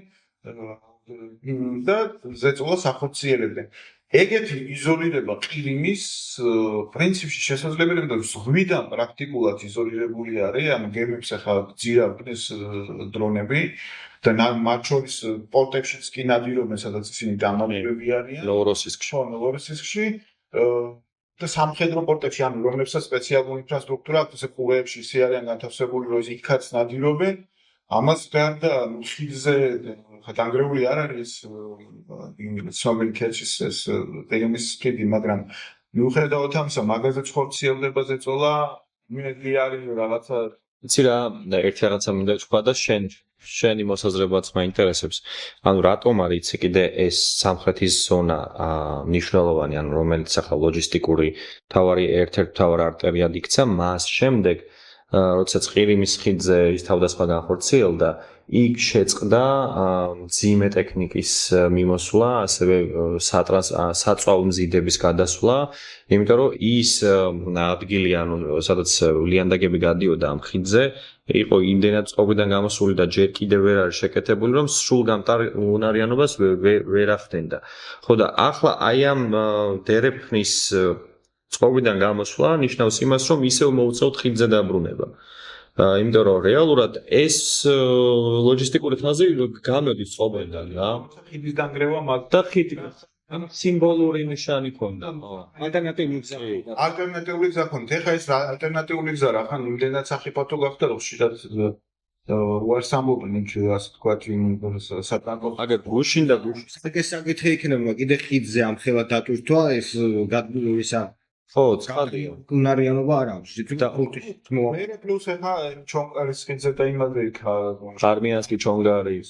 Speaker 3: და ზეწოლას ახორციელებდნენ ეგეთი იზოლირება ყირიმის პრინციპში შესაძლებელია, რომ ზღვიდან პრაქტიკულად იზოლირებული არის, ანუ გემებს ახლა გძირავდნენ დრონები და მათ შორის პორტებშიც კი ნადირობენ, სადაც ისინი დამალულები არიან. ნოვოროსისკში და სამხედრო პორტებში, ანუ რომლებსაც სპეციალური ინფრასტრუქტურა აქვს, ესე ყურეებში ისე არიან განთავსებული, რომ იქაც ნადირობენ. ამას გარდა ხიდზე დანგრეული არ არის ცნობილი ქერჩის ეს ყირიმის ხიდი, მაგრამ მიუხედავად ამისა, მაგაზეც ხორციელდება ზეწოლა, იმედი არის რაღაცა.
Speaker 2: იცი რა, ერთი რაღაცა მინდა ვთქვა და შენი მოსაზრებაც მაინტერესებს. ანუ რატომ არის იცი კიდე ეს სამხრეთის ზონა მნიშვნელოვანი, ანუ რომელიც ახლა ლოჯისტიკური ერთ-ერთი მთავარი არტერიად იქცა, მას შემდეგ როდესაც ყირიმის ხიდზე ის თავდასხმა განხორციელდა, იქ შეწყდა მძიმე ტექნიკის მიმოსვლა, ასევე საწვავ მზიდების გადასვლა, იმიტომ რომ ის ადგილი, ანუ სადაც ლიანდაგები გადიოდა ამ ხიდზე, იყო იმდენად წყობიდან გამოსული და ჯერ კიდევ ვერ არის შეკეთებული, რომ სრულ გამტარუნარიანობას ვერ ახდენდა. ხო და ახლა აი ამ დერეფნის წყობიდან გამოსვლა ნიშნავს იმას, რომ ისევ მოუწევთ ხიდზე დაბრუნება. იმიტომ რომ რეალურად ეს ლოჯისტიკური ხაზი გამოდის წყობიდან რა.
Speaker 3: ხიდის დანგრევა
Speaker 2: და ხიდი სიმბოლური ნიშანი ქონდა.
Speaker 3: ალტერნატიული გზა ქონდა. ეხლა ეს ალტერნატიული გზა რა ხან იმდენად სახიფათო გახდა, რომ შეიძლება უარს ამბობენ იქ ასე თქვა სატანკო.
Speaker 2: აგერ გუშინ და
Speaker 1: ეს საკითხი იქნება კიდე ხიდზე ამ ხელა დატვირთვა ეს ისა
Speaker 2: ხო, ცხადია.
Speaker 1: უნარიანობა არ აქვს.
Speaker 3: მე პლუს ეხა ჩონკარის ხიდზე და იმაზე იქ
Speaker 2: არმიანსკი ჩონგარის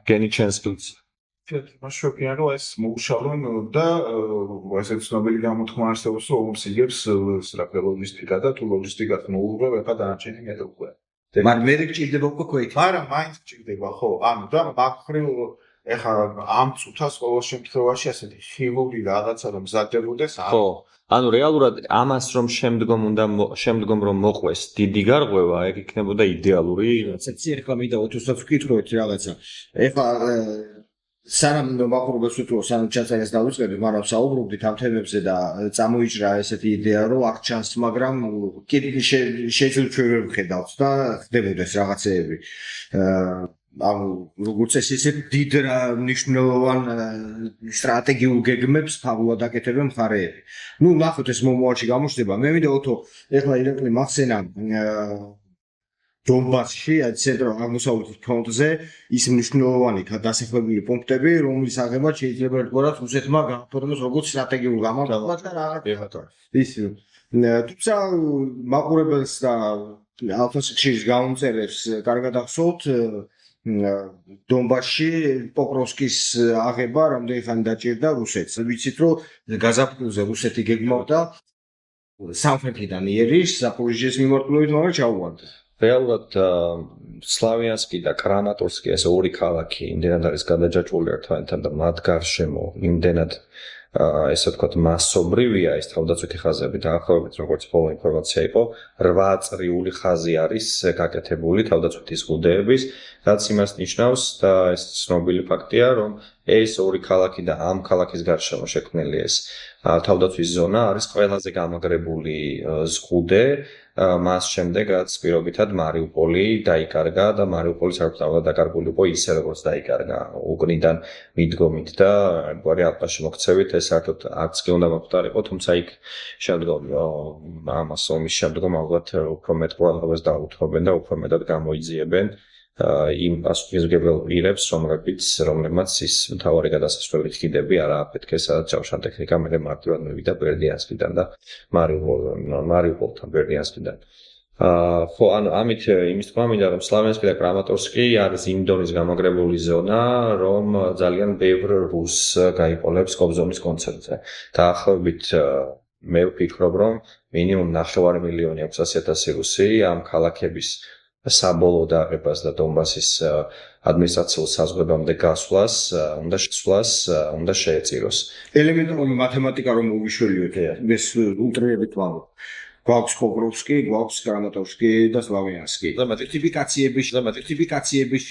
Speaker 2: გენიჩენსკიც
Speaker 3: მაშობიან რომ ეს მოუშალონ და ესე ცნობილი გამოთქმა არსებობს რომ ომს იგებს ლოგისტიკა და თუ ლოგისტიკას მოუღებ ეხა დანარჩენი მეტყვია.
Speaker 1: მაგრამ მე გჭირდება უკვე ქვეით.
Speaker 3: არა, მაინც გჭირდება, ხო. ანუ და მაგხრივ ეხა ამ წუთას ყოველ შემთხვევაში ასეთი ხილული რაღაცა რომ მზადდებოდეს.
Speaker 2: ხო. ანუ რეალურად ამას რომ შემდგომ რომ მოყვეს დიდი გარღვევა, ეგ იქნებოდა იდეალური.
Speaker 1: სექცია ახლა მინდა ოთუსაც ვკითხოთ რაღაცა. ეხლა სანამ მაყურებელს ვიტყო, სანამ ჩაწერას დავიწყებდი, მაგრამ საუბრობდით ამ თემებზე და წამოიჭრა ესეთი იდეა, რომ აქ ჩანს, მაგრამ შეიძლება ჩვენ ვერ ვხედავთ და ხდებოდეს რაღაცეები. ანუ როგორც ესე დიდ მნიშვნელოვან სტრატეგიულ გეგმებს ფაგულად აკეთებენ მხარეები. ნუ ნახოთ ეს მომავალში გამოჩნდება. მე მინდა ოთო, ეხლა ირაკლი მახსენა დონბასში, ცენტრალურ-აღმოსავლეთ ფრონტზე ის მნიშვნელოვანი დასახლებული პუნქტები, რომლის აღებაც შეიძლება ერთგვარად რუსეთმა გააფორმოს როგორც სტრატეგიულ გამარჯვებას და რაღაცა. ის თუმცა მაყურებელს და ალფასიქშის გამომწერებს კარგად ახსოვთ დონბასში პოკროვსკის აღება რამდენი ხანი დაჭირდა რუსეთს. ვიცით რომ გაზაფხულზე რუსეთი გეგმავდა სამხრეთიდან იერიშ ზაპორიჟიეს მიმართულებით, მაგრამ ჩაუვარდა.
Speaker 2: რეალურად სლავიანსკი და კრამატორსკი ეს ორი ქალაქი იმდენად არის გადაჯაჭვული ერთმანეთთან და მათ გარშემო იმდენად ესე ვთქვათ მასობრივია ეს თავდაცვითი ხაზები დაახლოებით როგორც ბოლო ინფორმაცია იყო 8 წრიული ხაზი არის გაკეთებული თავდაცვითი ზღუდეების რაც იმას ნიშნავს და ეს ცნობილი ფაქტია რომ ეს ორი ქალაქი და ამ ქალაქის გარშემო შექმნილი ეს თავდაცვის ზონა არის ყველაზე გამაგრებული ზღუდე მას შემდეგ რაც პირობითად მარიუპოლი დაიკარგა და მარიუპოლის არქიტრავა დაკარგული იყო ისე როგორც დაიკარგა უკნიდან მიდგომით და გვარი ალყაში მოქცევით ეს საერთოდ არც კი უნდა მოხდარიყო თუმცა იქ შემდგომ ამას ომის შემდგომ ალბათ უფრო მეტ ყურადღებას დაუთმობენ და უფრო მეტად გამოიძიებენ იმ პასუხისმგებელ პირებს რომლებმაც ის მთავარი გადასასვლელი ხიდები არ ააფეთქეს სადაც ჯავშან ტექნიკა მე მარტივად მივიდა ბერდიანსკიდან და მარიუპოლთან ბერდიანსკიდან ხო ანუ ამით იმის თქმა მინდა რომ სლავიანსკი და კრამატორსკი არის იმ დონის გამაგრებული ზონა რომ ძალიან ბევრ რუსს გაიყოლებს კობზონის კონცერტზე დაახლოებით მე ვფიქრობ რომ მინიმუმ 9 მილიონი 600,000 რუსი ამ ქალაქების საბოლოო დააღებას და დონბასის ადმინისტრაციულ საზღვრებამდე გასვლას უნდა შეეწიროს.
Speaker 1: ელემენტარული მათემატიკა რომ მოვიშველიოთ ეს უტრიებით ვამბობ. გვაქვს Pokrovski, გვაქვს Kramatorski და Slavianski. სერტიფიკაციების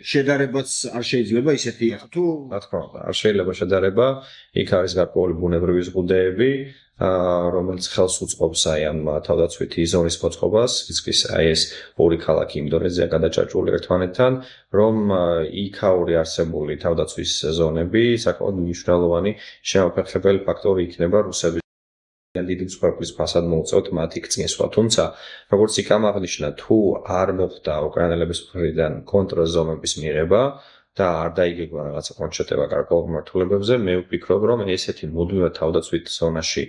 Speaker 1: შედარებაც არ შეიძლება ისეთი იყოს თუ
Speaker 2: რა თქმა უნდა, არ შეიძლება შედარება, იქ არის გარკვეული ბუნებრივი ზღუდეები, რომელიც ხელს უწყობს აი ამ თავდაცვითი ზონის მოწყობას, ის აი ეს ორი ქალაქი ინდონეზია გადაჭარჭული ერთმანეთთან, რომ იქაური არსებული თავდაცვის ზონები საკმაოდ მნიშვნელოვანი შემაფერხებელი ფაქტორი იქნება რუსების დიდი მსხვერპლის ფასად მოუწევთ მათ იქ წინსვლა, თუმცა როგორც იქ ამაღნიშნა, თუ არ მოხდა უკრაინელების მხრიდან კონტრზომების მიღება და არ დაიგეგმა რაღაცა კონკრეტება გარკვეულ მმართველობებზე, მე ვფიქრობ, რომ ესეთი მუდმივად თავდაცვით ზონაში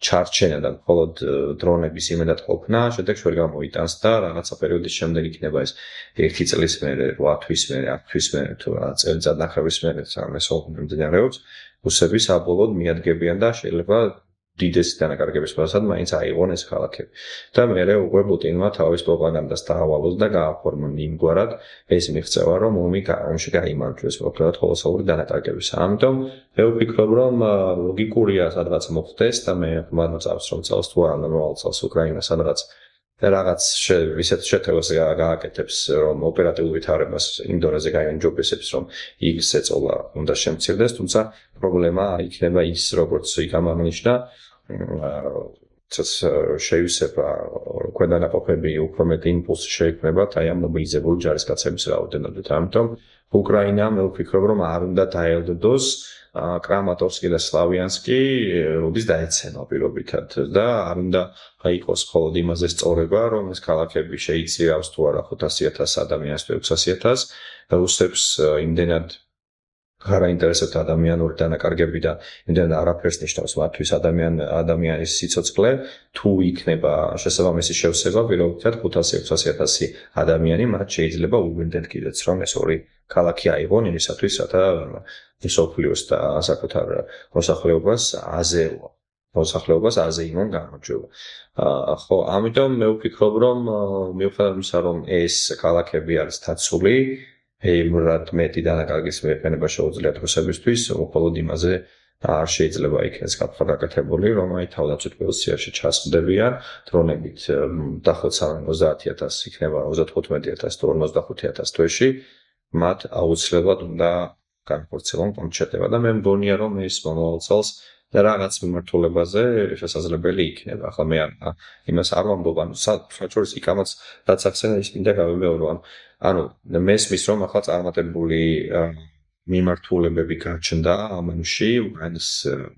Speaker 2: ჩარჩენა და მხოლოდ დრონების იმედად ყოფნა შედეგს ვერ გამოიტანს და რაღაცა პერიოდის შემდეგ იქნება ეს 1 წლის მერე, 8 თვის მერე, 10 თვის მერე თუ რა წელიწადნახევრის მერე ეს მომდინარეობს, რუსები საბოლოოდ მიადგებიან და შეიძლება დიდესი დანაკარგების ფასად მაინც აიღონ ეს ქალაქები. და მერე უკვე პუტინმა თავის პროპაგანდას დაავალოს და გააფორმა იმგვარად ეს მიღწევა, რომ ომში გაიმარჯვეს მოკლედ კოლოსალური დანაკარგების. ამიტომ მე ვფიქრობ, რომ ლოგიკურია სადღაც მოხდეს და მე მომწონს რომ წელს თუ არა მომავალ წელს უკრაინა სადღაც რაღაც ისეთ შეთევას გააკეთებს, რომ ოპერატიულ ვითარებას ინდონეზია გაიანჯობესებს, რომ იქ ეწოლა უნდა შემცირდეს, თუმცა პრობლემა იქნება ის, როგორც იქ ამაღნიშნა, შეივსება ქვედანაყოფები უფრო მეტი იმპულსი შეექმნებათ აი ამ მობილიზებული ჯარისკაცების რაოდენობით. ამიტომ უკრაინა მე ვფიქრობ, რომ არ უნდა დაელდოს Kramatorski და Slavianski როდის დაეცემა პირობითად და არ უნდა იყოს მხოლოდ იმაზე სწორება, რომ ეს ქალაქები შეიცირავს თუ არა 500,000 ადამიანს თუ 600,000 რუსებს იმდენად არ აინტერესებთ ადამიანური დანაკარგები და იმდენად არაფერს ნიშნავს მათთვის ადამიანის სიცოცხლე, თუ იქნება შესაბამისი შევსება, პირობითად 500,000-600,000 ადამიანი მათ შეიძლება უვინდეთ კიდეც, რომ ეს ორი ქალაქი აიღონ იმისათვის, რათა მსოფლიოს და საკუთარ მოსახლეობას აზე იმონ გამარჯვება. ხო, ამიტომ მე ვფიქრობ, რომ მიუხედავად იმისა, რომ ეს ქალაქები არის დაცული, იმრად მეტი დანაკარგის მეფენება შეუძლიათ რუსებისთვის, მხოლოდ იმაზე არ შეიძლება იქნეს გაკეთებული, რომ აი თავდაცვით პოზიციაში ჩასყდებიან დრონებით დაახლოებით 30,000 იქნება 35,000 თუ 45,000 თვეში, მათ აუცილებლად უნდა განხორციელონ კონკრეტება და მე მგონია, რომ ეს მომავალ წელს რაღაც მიმართულებაზე შესაძლებელი იქნება. ახლა მე იმას არ ვამბობ, საერთოდ იქამაც რაც ახსენა ის მინდა გავიმეორო, ანუ მესმის რომ ახლა წარმატებული მიმართულებები გაჩნდა ამანში უკრაინის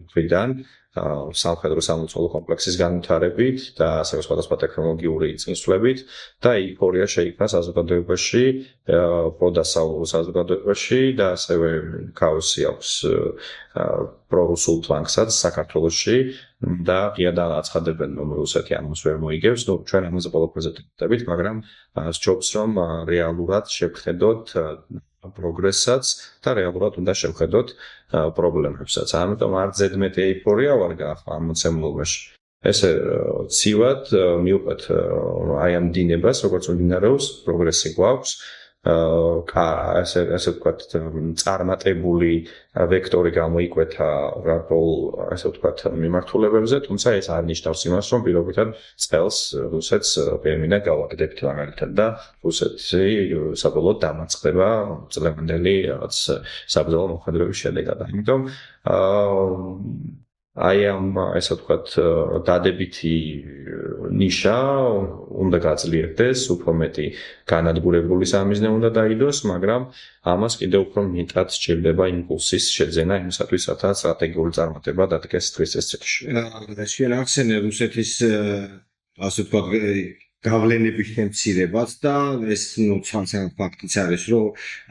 Speaker 2: მხრიდან სამხედრო სამლოცველო კომპლექსის განვითარებით და ასევე სხვადასხვა ტექნოლოგიური წინსვლებით და ეიფორია შეიქმნა საზოგადოებაში, პროდასავლურ საზოგადოებაში და ასევე ქაოსი აქვს პრორუსულ ფლანგსაც საქართველოში და ღიად აცხადებენ, რომ რუსეთი ამას ვერ მოიგებს, ჩვენ ამაზე ყველაფერზე ვტკბებით, მაგრამ სჯობს, რომ რეალურად შევხედოთ პროგრესაც და რეალურად უნდა შევხედოთ პრობლემებსაც. ამიტომ არ ზედმეტი ეიფორია ვარ ახლა ამ მოცემულობაში. ესე ცივად მივყვეთ აი ამ დინებას, როგორც მიმდინარეობს, პროგრესი გვაქვს. ასე ვთქვათ, წარმატებული ვექტორი გამოიკვეთა გარკვეულ ასე ვთქვათ მიმართულებებზე, თუმცა ეს არ ნიშნავს იმას, რომ პირობითად წელს რუსეთს პერმინა გავაკეთებთ მაგალითად და რუსეთი საბოლოოდ დამარცხდება წლევანდელი რაღაც საბრძოლო მოქმედებების შედეგად. ამიტომ აი ამ ასე ვთქვათ დადებითი ნიშა უნდა გაძლიერდეს, უფრო მეტი განადგურებული სამიზნე უნდა დაიდოს, მაგრამ ამას კიდევ უფრო მეტად სჭირდება იმპულსის შეძენა იმისათვის, რათა სტრატეგიული წარმატება დადგეს დღის წესრიგში.
Speaker 1: შენ ახსენე რუსეთის ასე ვთქვათ გავლენების შემცირებას და ეს ცალ-ცალ ფაქტიც არის, რომ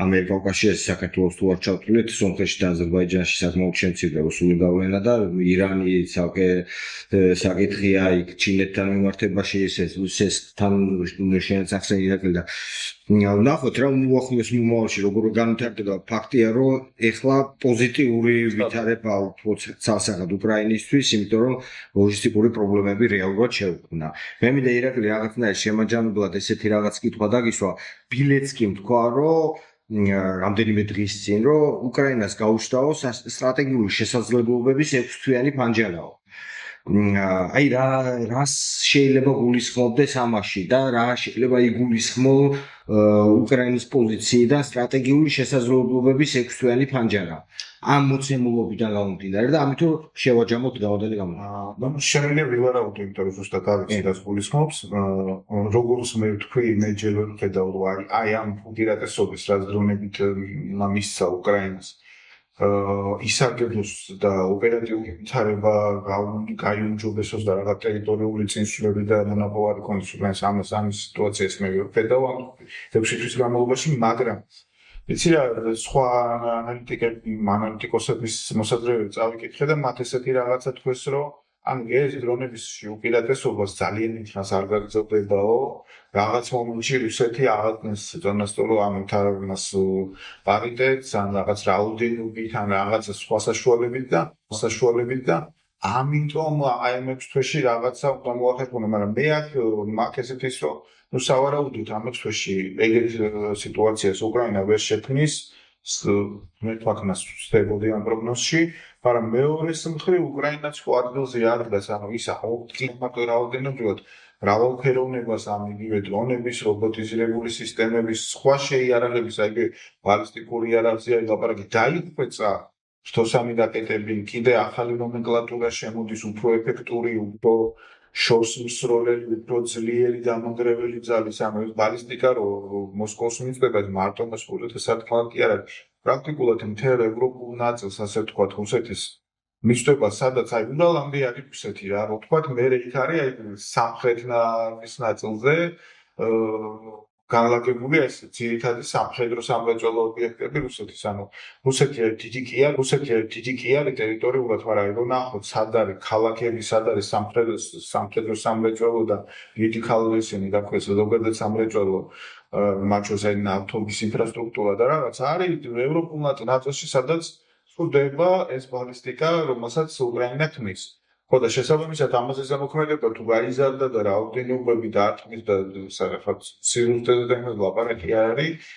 Speaker 1: ამიერკავკასიაში საქართველოს თუ არ ჩავთვლით, სომხეთში და აზერბაიჯანში საკმაოდ შემცირდა რუსული გავლენა და ირანი ცალკე საკითხია, იქ ჩინეთთან მიმართებაში ეს თან შენაც ახსენე ირაკლი და ნახოთ რა უახლოეს მომავალში როგორ განვითარდება. ფაქტია, რომ ეხლა პოზიტიური ვითარება უფრო ცალსახად უკრაინისთვის, იმიტომ რომ ლოჯისტიკური პრობლემები რეალურად შეუქმნა. მე მინდა ირაკლი რაღაცნაირად შემაჯამებლად ესეთი რაღაც კითხვა დაგისვა, ბილეთს კი თქვა, რომ რამდენიმე დღის წინ, რომ უკრაინას გაუჩნდაო სტრატეგიული შესაძლებლობების 6-თვიანი ფანჯარაო. აი რას შეიძლება გულისხმობდეს ამაში და რა შეიძლება იგულისხმო უკრაინის პოზიციიდან სტრატეგიული შესაძლებლობების 6 თვიანი ფანჯარა ამ მოცემულობიდან გამომდინარე და ამიტომ შევაჯამოთ დაავადებული გამო.
Speaker 3: შემიძლია ვივარაუდო, იმიტომ რომ ზუსტად არ ვიცი რას გულისხმობს. როგორც მე ვთქვი, მე ჯერ ვერ ვხედავ რომ აი ამ უპირატესობის რაც დრონებით მისცა უკრაინას ისარგებლოს და ოპერატიული ვითარება გაიუმჯობესოს და რაღაც ტერიტორიული წინსვლები და მონაპოვარი კონდეს უკრაინას ამის სიტუაციას მე ვერ ვხედავ ამ 6 თვის განმავლობაში, მაგრამ იცი რა სხვა ანალიტიკოსების მოსაზრებები წავიკითხე და მათ ესეთი რაღაცა თქვეს რომ ანუ ეს დრონების უპირატესობას ძალიან დიდხანს არ გაგრძელდებაო რაღაც მომენტში რუსეთი აღადგინეს ზონასტოლო ამ თარგმნას პარიტეტს ან რაღაც რაოდენობით ან რაღაც სხვა საშუალებით და ამიტომ აი ამ 6 თვეში რაღაცა უნდა მოახერხონ მაგრამ მე აქ ესეთი ის რომ ნუ სავარაუდოდ ამ 6 თვეში ეგეთ სიტუაციას უკრაინა ვერ შექმნის მე თვითონაც ვსწრებოდი ამ პროგნოზში მაგრამ მეორეს მხრივ უკრაინაც ხო ადგილზე არ დგას ანუ ისა მარტო რაოდენობრივად მრავალფეროვნებას ამ იგივე დრონების რობოტიზირებული სისტემების სხვა შეიარაღების აი ბალისტიკური იარაღზე აი ლაპარაკი დაიკვეცა რთოსანი რაკეტები კიდე ახალი ნომენკლატურა შემოდის უფრო ეფექტური უფრო შორს მსროლელი უფრო ძლიერი დამანგრეველი ძალის ანუ ბალისტიკა რომ მოსკოვს მიწდება მარტო მოსკოვზე სათქმელად კი არ არის პრაქტიკულად მთელ ევროპულ ნაწილს ასე ვთქვათ რუსეთის მიწდება სადაც აი უდალამდე არის რუსეთი რა რო ვთქვათ მე იქ არის აი სამხრეთის ნაწილზე განლაგებული ეს ძირითადი სამხედრო სამრეწველო ობიექტები რუსეთის ანუ რუსეთი დიდი კი არის ტერიტორიულად მაგრამ რომ ნახოთ სად არის ქალაქები სად არის სამხედრო სამრეწველო და დიდი ქალაქები დაქვეს ზოგადად სამრეწველო მათ შორის აი ავტობუს ინფრასტრუქტურა და რაღაც არის ევროპულ ნაწილში სადაც ხდება ეს ბალისტიკა რომელსაც უკრაინა ქმნის ხო და შესაბამისად ამაზე ზემოქმედება თუ გაიზარდა და რაოდენობები დაარტყმის და საერთოდ სიუჟეტზე და იმას ლაპარაკი არ არის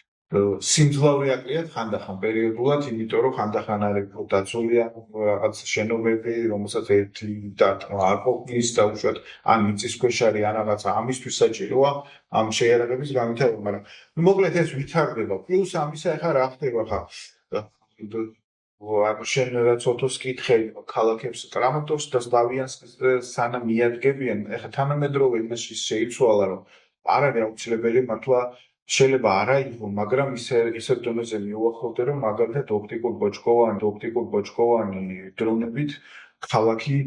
Speaker 3: სიმძლავრე აკლიათ ხანდახან პერიოდულად იმიტომ რომ ხანდახან არის დაცული რაღაც შენობები რომელსაც ერთი დარტყმა არ ყოფნის და უშუალოდ ან მიწისქვეშ არის ან რაღაცა ამისთვის საჭიროა ამ შეიარაღების განვითარება მაგრამ მოკლედ ეს ვითარდება პლუს ამისა ახლა რა ხდება ხა ანუ შენ რაც ოთოს კითხები ქალაქებს კრამატორსკს და სლავიანსკს სანამ მიადგებიან ეხლა თანამედროვე იმაში შეიცვალა რომ არ არის აუცილებელი მართლა შეიძლება არ აიღო მაგრამ ისე დონეზე მიუახლოვდე რომ მაგალითად ოპტიკურ ბოჭკოვანი დრონებით ქალაქი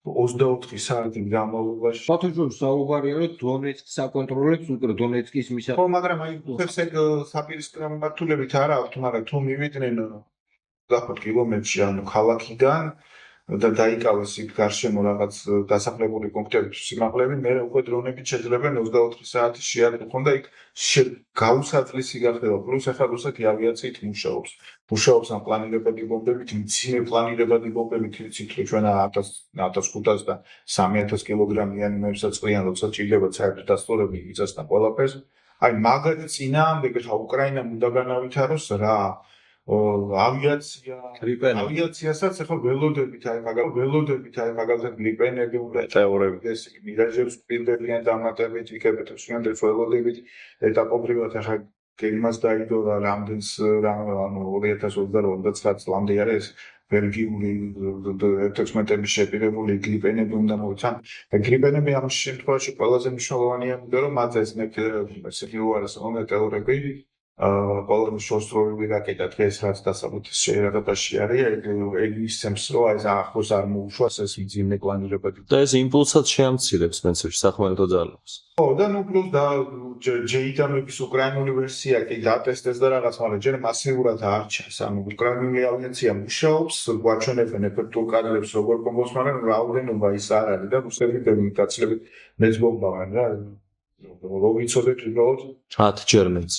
Speaker 3: 24 საათის განმავლობაში
Speaker 1: ბათუმში საუბარია რომ დონეცკს აკონტროლებს უკვე დონეცკის მისაღები
Speaker 3: ხო მაგრამ აი ეს საპირისპირო მიმართულებით არ აქვს მაგრამ თუ მივიდნენ 20 კილომეტრში ანუ ქალაქიდან და დაიკავეს იქ გარშემო რაღაც დასახლებული პუნქტები სიმაღლეები მე უკვე დრონებით შეძლებენ 24 საათის შეარყო და იქ გაუსაწლისი გახდება პლუს ახლა რუსეთი ავიაციით მუშაობს ამ პლანირებადი ბომბებით მძიმე პლანირებადი ბომბებით იცით რომ ჩვენ 1500 და 3000 კილოგრამიანი მევსაწყლიან როცა ჭირდება საერთოდ დასწორები იწას და ყველაფერს აი მაგალითად წინააღმდეგ ხა უკრაინამ უნდა განავითაროს რა ავიაციასაც ახლა ველოდებით აი მაგალითად გრიპენები უნდა წევრები ეს მირაჟებს პირდებიან დამატებით იქებეთებს შენდეს ველოდებით ეტაპობრივად ახლა გემას დაიდო და რამდენს ანუ 2029 წლამდე არის ბელგიური F-16-ების შეპირებული გრიპენები უნდა მოიცან და გრიპენები ამ შემთხვევაში ყველაზე მნიშვნელოვანია იმიტომ რომ მათ ეს ესეთი უარეს უნდა ტეორები ყოველ შორსროლი რაკეტა დღეს რაც დასავლეთის შეერაღებაში არის ეგ ისემს რომ აი ახლოს არ მოუშვას ეს მძიმე პლანირებადი
Speaker 2: და ეს იმპულსად შეამცირებს პრინციპში სახმელეთო ძალებს
Speaker 3: ხო და ნუ პლუს და ჯეიტამების უკრაინული ვერსია კი დატესტეს და რაღაც მაგრამ ჯერ მასიურად არ ჩანს ანუ უკრაინული ავიაცია მუშაობს გვაჩვენებენ ეფექტურ კადრებს როგორ კომბოს მაგრამ რაოდენობა ის არ არის და რუსები გაცილებით მეც ბომბავენ რა რო ვიცოდეთ უბრალოდ 10
Speaker 2: ჯერ მეც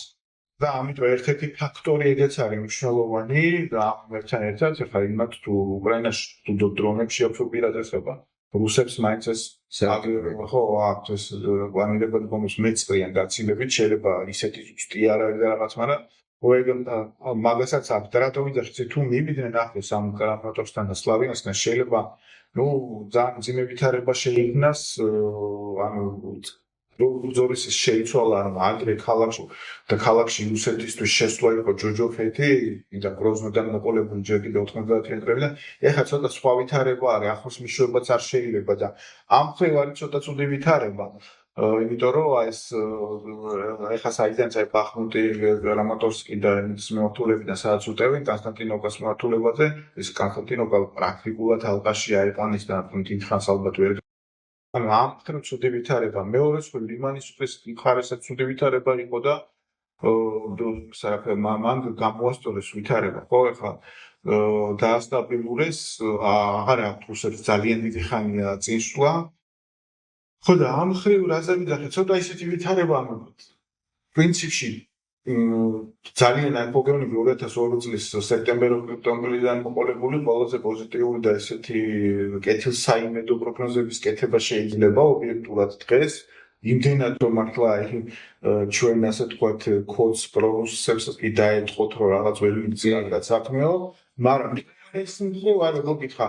Speaker 3: და ამიტომ ერთ-ერთი ფაქტორი ეგეც არის მნიშვნელოვანი და ამერთან ერთად ახლა იმათ თუ უკრაინაში თუ დრონებში აქვს უპირატესობა რუსებს მაინც ეს ხო აქვს ეს პლანირებადი ბომბის მეწრიან გაცილებით შეიძლება ისეთი ზუსტი არ არის და რაღაც მაგრამ მაგასაც აქვს და რატომ ვიძახი თუ მივიდნენ ახლოს ამ კრამატორსთან და სლავიანსკთან შეიძლება ნუ ძალიან ძიმე ვითარება შეიქმნას, ანუ ბრძოლის შეიცვალა აგრე ქალაქში და ქალაქში რუსეთისთვის შესვლა იყო ჯოჯოფეთი და გროზნოდან მოყოლებული ჯერ კიდევ 90-იან წლებში და ეხლა ცოტა სხვა ვითარება არის, ახლოს მიშოვებაც არ შეიძლება და ამ მხრივ არის ცოტა ცუდი ვითარება. იმიტომ რომ ეს ეხლა საიდან წაი ბახმუტი, კრამატორსკი და ის მიმართულებიდან სადაც უტევენ კონსტანტინოპოლს მიმართულებაზე, ეს კონსტანტინოპოლი პრაქტიკულად ალყაში აიყვანეს და დიდ ხანს ალბათ ვერ ანუ ამ ხრივ ცუდი ვითარება. მეორე მხრივ ლიმანის უწყის მხარესაც ცუდი ვითარება იყო და მან გამოასწორეს ვითარება. ხო, ეხლა დაასტაბილურეს, აღარ აქვს რუსეთს ძალიან დიდი ხანია წინსვლა. ხო და ამ ხრივ რაზე ვიძახე, ცოტა ისეთი ვითარება ამბობთ. პრინციპში ძალიან მოგეუბნები 2002 წლის სექტემბერ-ოქტომბრიდან მოყოლებული ყველაზე პოზიტიური და ესეთი კეთილსაიმედო პროგნოზების კეთება შეიძლება ობიექტურად დღეს. იმდენად რომ მართლა ჩვენ ასე თქვათ კოდს პროსესებს კი დაეთყოთ რომ რაღაც ვერ მიწიაგდათ საქმეო, მაგრამ ეს მხრივ არ მოგითხა.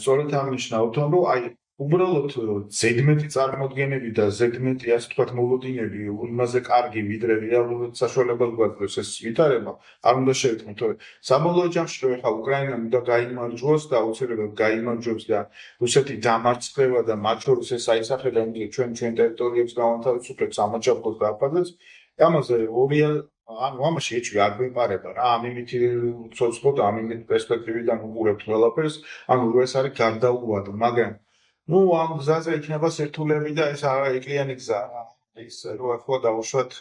Speaker 3: სწორედ აღნიშნავთ რომ აი უბრალოდ ზედმეტი წარმოდგენები და ზედმეტი ასე თქვათ მოლოდინები იმაზე კარგი ვიდრე რეალურად საშუალებას გვაქვს ეს ვითარება არ უნდა შევიტყვით თორე საბოლოო ჯამში რომ ეხლა უკრაინა უნდა გაიმარჯვოს და აუცილებლად გაიმარჯვებს და რუსეთი დამარცხება და მათ შორის ეს აისახება იმ ჩვენ ტერიტორიებს გავანთავისუფლებს ამაჯაფოს და აფადებს ამაზე ანუ ამაში ეჭვი არ გვიპარება რა ამ იმითი ცოცხლო და ამ იმით პერსპექტივიდან უყურებთ ყველაფერს ანუ ეს არის გარდაუვადო მაგრამ ნუ ამ გზაზე იქნება სირთულეები და ეს არაეკლიანი გზა ის რო ახლა დავუშვათ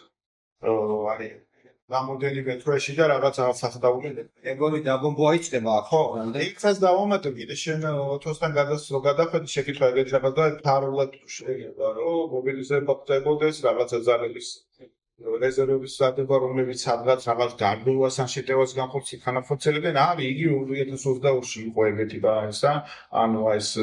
Speaker 3: არის რამოდენიმე თვეში და რაღაცა სახდაული
Speaker 1: ეგონი დაბომბვა იწყება ხო
Speaker 3: იქაც დავამატებ კიდე შენ ოთოსთან გადასწრო გადახედი შეკითხვა ეგეთი რაღაც და ფარულად შეიძლება რომ მობილიზება ხდებოდეს რაღაცა ძალების რეზერვების სადება რომლებიც სადღაც რაღაც გარდევას ან შეტევას განხორციელებს განახორციელებენ არის იგი 2022-ში იყო ეგეთი ბაისა ანუ ეს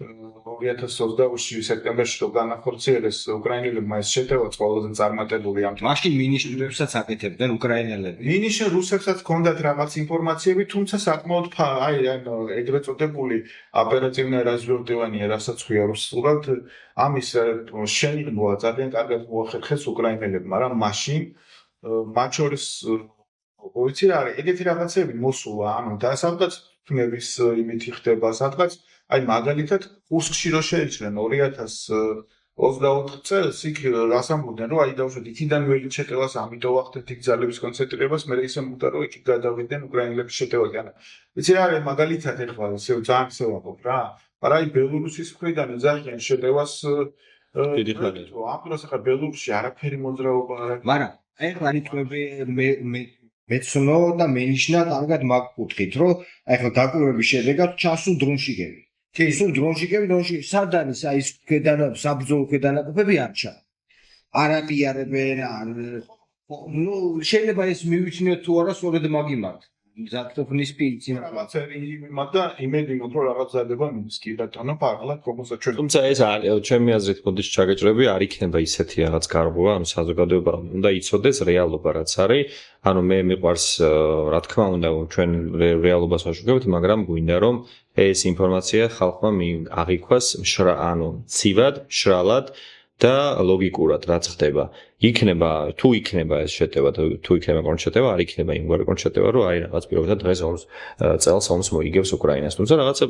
Speaker 3: 2022 სექტემბერში რო განახორციელეს უკრაინელებმა ეს შეტევაც ყველაზე წარმატებული ამ
Speaker 1: მაშინ მინიშნებებსაც აკეთებდნენ უკრაინელები.
Speaker 3: მინიშნე რუსებსაც ჰქონდათ რაღაც ინფორმაციები, თუმცა საკმაოდ აი ეგრეთ წოდებული ოპერატიული რაზვერტივანია, რასაც ხვია რუსულად, ამის შენიღბვა ძალიან კარგად მოახერხეს უკრაინელებმა, რა მაშინ მათ შორის ვიცი რა არის, ეგეთი რაღაცები მოსულა, ანუ და სადღაც თმების იმითი ხდება, სადღაც აი მაგალითად კურსკში რო შეიჭრენ 2024 წელს იქ რას ამბობდნენ რომ აი დავუშვათ იქიდან ველი შეტევას ამიტომ ახდეთ იქ ძალების კონცენტრირებას მე ისე მუდარ რომ იქ გადავიდნენ უკრაინელების შეტევაზე ანუ ვიცი რა არის მაგალითად ეხლა ისე ძალიან ისე ვამბობ რა მაგრამ აი ბელორუსის მხრიდან ეძახიან შეტევას
Speaker 2: დიდი ხანია
Speaker 3: ამ დროს ახლა ბელორუსში არაფერი მოძრაობა არ არის
Speaker 1: მაგრამ ეხლა რიტმები მეცნო და მენიშნა კარგად მაგკუთხით რომ აი ახლა დაკვირვების შედეგად ჩასულ დრონშიგები კი სულ დრონში სად არის აი ეს საბრძოლო ქვედანაყოფები არ ჩა არაპიარებენ ნუ შეიძლება ეს მივიჩნიოთ თუ არა სწორედ მაგიმად ზატოფნის პირიც
Speaker 3: რაღაც იმად და იმედი მაქვს რომ რაღაც ზადება მინსკი ბატონო პარლა რომელსაც ჩვენ
Speaker 2: თუმცა ეს ჩემი აზრით მოდის ჩაგეჭრები არ იქნება ისეთი რაღაც გარღვევა ანუ საზოგადოება უნდა იცოდეს რეალობა რაც არის ანუ მე მიყვარს რა თქმა უნდა ჩვენ რეალობას ვაშუქებთ მაგრამ გვინდა რომ ეს ინფორმაცია ხალხმა აღიქვას ანუ ცივად მშრალად და ლოგიკურად რაც ხდება იქნება თუ იქნება ეს შეტევა თუ იქნება კონშეტევა არ იქნება იმგვარი კონშეტევა რომ აი რაღაც პირობითად დღეს წელს ომს მოიგებს უკრაინას თუმცა რაღაცა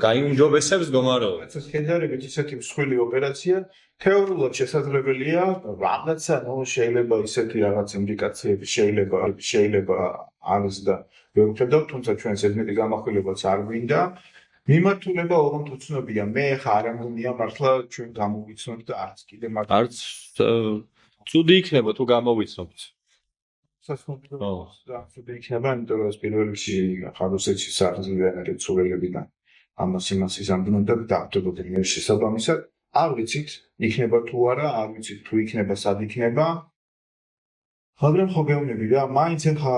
Speaker 2: გაიუმჯობესებს მდგომარეობას
Speaker 3: ეს ხედარებით ისეთი მსხვილი ოპერაცია თეორიულად შესაძლებელია რაღაცა ნუ შეიძლება ისეთი რაღაც ინდიკაციები შეიძლება არის და ვერ ვხედავ თუმცა ჩვენ ზედმეტი გამახვილებაც არ გვინდა მიმართულება ოღონდ უცნობია მე ხა არ ამგონია მართლა ჩვენ გამოვიცნოთ და არც კიდე
Speaker 2: არც ცუდი იქნება თუ გამოვიცნობთ
Speaker 3: ცუდი იქნება იმიტომ რომ ეს პირველ რიგში ხარუსეთში საღზივიან რეცურელებიდან ამას იმას იზამბნონ და დავდებოდნენ მე შესაბამისად არ ვიცით იქნება თუ არა არ ვიცით თუ იქნება სად იქნება მაგრამ ხო გეუბნები რა მაინც ხა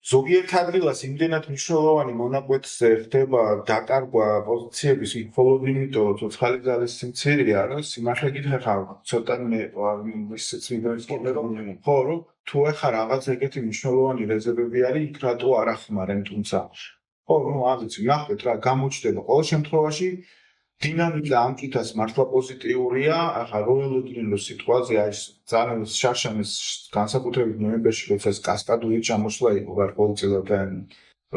Speaker 3: ზოგიერთ ადგილას იმდენად მნიშვნელოვანი მონაკვეთზე ხდება დაკარგვა პოზიციების მხოლოდ იმიტომ რომ ცოცხალი ძალის სიმცირეა რომ სიმართლე გითხრა ხარ ცოტა მე ისიც ვიდრე რომ ხო რომ თუ ახლა რაღაც ეგეთი მნიშვნელოვანი რეზერვები არის იქ რატო არ ახმარენ თუმცა ხო, ამით ნახეთ რა გამოჩნდება ყოველ შემთხვევაში დინამიკა ამ კითას მართლა პოზიტიურია, ახლა როელოდინოს სიტუაცია ის ძალიან შარშანის განსაკუთრებით ნოემბერში როცა ეს კასკადური ჩამოსვლა იყო გარკვეულწილად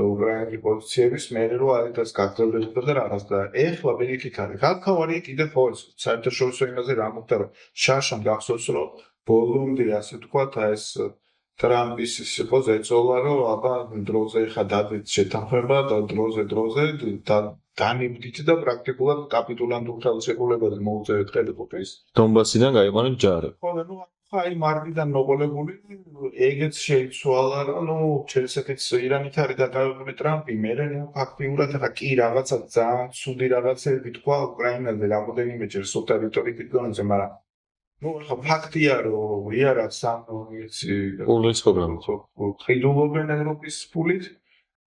Speaker 3: უკრაინული პოზიციების მერე რომ არის გაგრძელდება და რაღაც და ეხლა ბენიკით არის გაქავარი კიდე ხო ეს საერთაშორისო იმაზე რა მოხდა რომ შარშან გახსოვს რომ ბოლომდე ასე თქვათ ეს ტრამპის ის იყო ზეწოლა რომ აბა დროზე ხა დადით შეთანხმება და დროზე და განიმდით და პრაქტიკულად კაპიტულანტურ თავისებურებაზე მოუწევთ ხელმოწერის
Speaker 2: დონბასიდან გაიყვანეთ ჯარი.
Speaker 3: ხო და აი მარტიდან მოყოლებული ეგეც შეიცვალა რომ ჩელსეთიც ირანით არის დაკავებული ტრამპი მერე ფაქტიურად ახლა კი რაღაცა ძალიან ცუდი რაღაცები თქვა უკრაინაზე რამოდენიმეჯერ სულ ტერიტორიით გონზე მაგრამ ახლა ფაქტია რომ იარაღს იცი
Speaker 2: პულის პროგრამა.
Speaker 3: ხიდულობენ ევროპის ფულით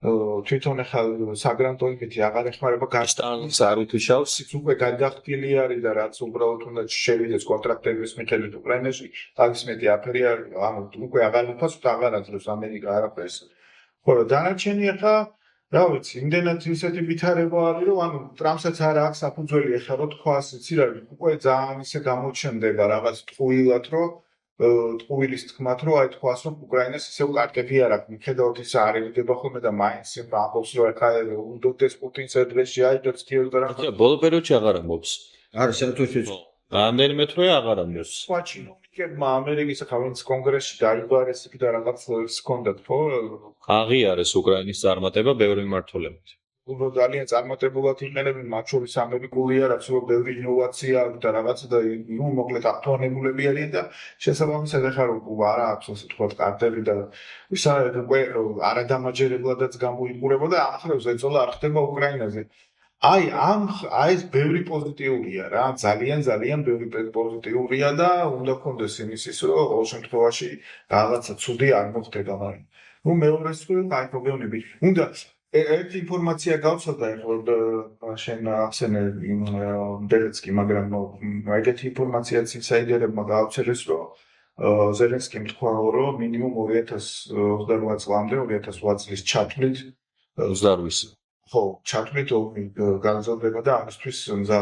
Speaker 3: თვითონ ახლა საგრანტოებითი აღარ ეხმარება
Speaker 2: სტალინს არ უთიშავს.
Speaker 3: ის უკვე გადახდილი არის და რაც უბრალოდ უნდა შევიდეს კონტრაქტების მიხედვით უკრაინაში თავის მეტი აფერი არის ანუ უკვე აღარ უფას აღარ აძლევს ამერიკა არაფერს ხო და დანარჩენი ახლა რა ვიცი იმდენად ისეთი ვითარება არის რომ ანუ ტრამპსაც არ აქვს საფუძველი ახლა რო თქვას იცი რა უკვე ძალიან ისე გამოჩნდება რაღაც ტყუილად რომ ტყუილის თქმათ რომ აი თქვას რომ უკრაინას ისევ კარტები არ აქვს მიხედავთ ის არევიდება ხოლმე და მაინც ამბობს რომ ახლა უნდოდეს პუტინს ადრესში აიდებს თიოს და რა
Speaker 2: ბოლო პერიოდში აღარ ამბობს.
Speaker 1: არის საერთოდ
Speaker 2: რამდენიმე თვე აღარ ამბობს.
Speaker 3: სხვა ჩინოვნიკებმა ამერიკის ახლა ვინც კონგრესში დაიბარეს იქ და რაღაც ჰქონდათ ხო
Speaker 2: აღიარეს უკრაინის წარმატება ბევრი მმართველობით.
Speaker 3: უბრალოდ ძალიან წარმატებულად იყენებენ მათ შორის ამერიკულია რაც უფრო ბევრი ინოვაცია და რაღაც და მოკლედ აქტუალებულები არიან და შესაბამისად ახლა რომ არა აქვს ასე თქვა კარტები და ისა უკვე არადამაჯერებლადაც გამოიყურება და ამ ხრევ ზეწოლა არ ხდება უკრაინაზე აი ეს ბევრი პოზიტიურია რა ძალიან ბევრი პოზიტიურია და უნდა გქონდეს იმისის რომ ყოველ შემთხვევაში რაღაცა ცუდი არ მოხდება მაგრამ მეორე მხრივ აი პრობლემები უნდა ერთი ინფორმაცია გავცალდა ახლა შენ ახსენე დელეცკი მაგრამ ეგეთი ინფორმაციაც ინსაიდერებმა გაავრცელეს რომ ზელენსკიმ თქვა რომ მინიმუმ 2028 წლამდე 2008 წლის ჩათვლით
Speaker 2: 28-ის
Speaker 3: ხო ჩათვლით განზრდება და ამისთვის უნდა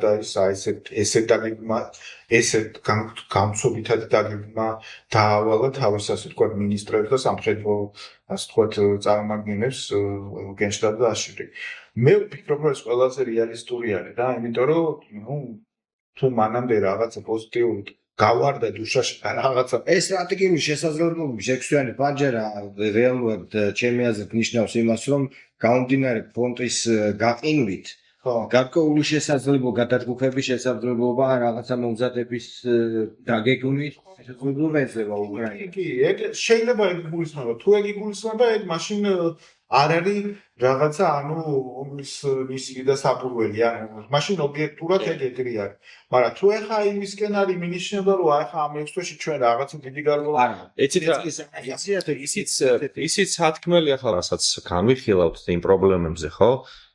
Speaker 3: და ესეთ დაგეგმა ესეთ გამცობითად დაგეგმა დაავალა თავის ასე თქვა მინისტრებს და სამხედრო ასე თქვა წარმომადგენლებს გენშტაბ და აშშ-ში. მე ვფიქრობ რომ ეს ყველაზე რეალისტური არის რა იმიტომ რომ თუ მანამდე რაღაცა პოზიტიური გავარდა დუშაში რაღაცა
Speaker 1: ეს სტრატეგიული შესაძლებლობები შეგვიძლია პანჯერა რეალურად ჩემი აზრით ნიშნავს იმას რომ გამომდინარე ფონტის გაყინვით გარკვეული შესაძლებლობა გადაჯგუფების შესაძლებლობა რაღაცა მომზადების დაგეგმვის შესაძლებლობა ეძლევა უკრაინას
Speaker 3: კი ეგ შეიძლება ეგ გულისხმობა თუ ეგ გულისხმობა ეგ მაშინ არ არის რაღაცა ანუ ომის ნისი და საბურველი ანუ მაშინ ობიექტურად ეგრე არის მაგრამ თუ ეხა იმისკენ არის მინიშნება რომ ეხა ამ 6 თვეში ჩვენ რაღაცა დიდი გარკვეულ
Speaker 1: არა
Speaker 2: ისიც სათქმელი ახლა რასაც განვიხილავთ იმ პრობლემებზე ხო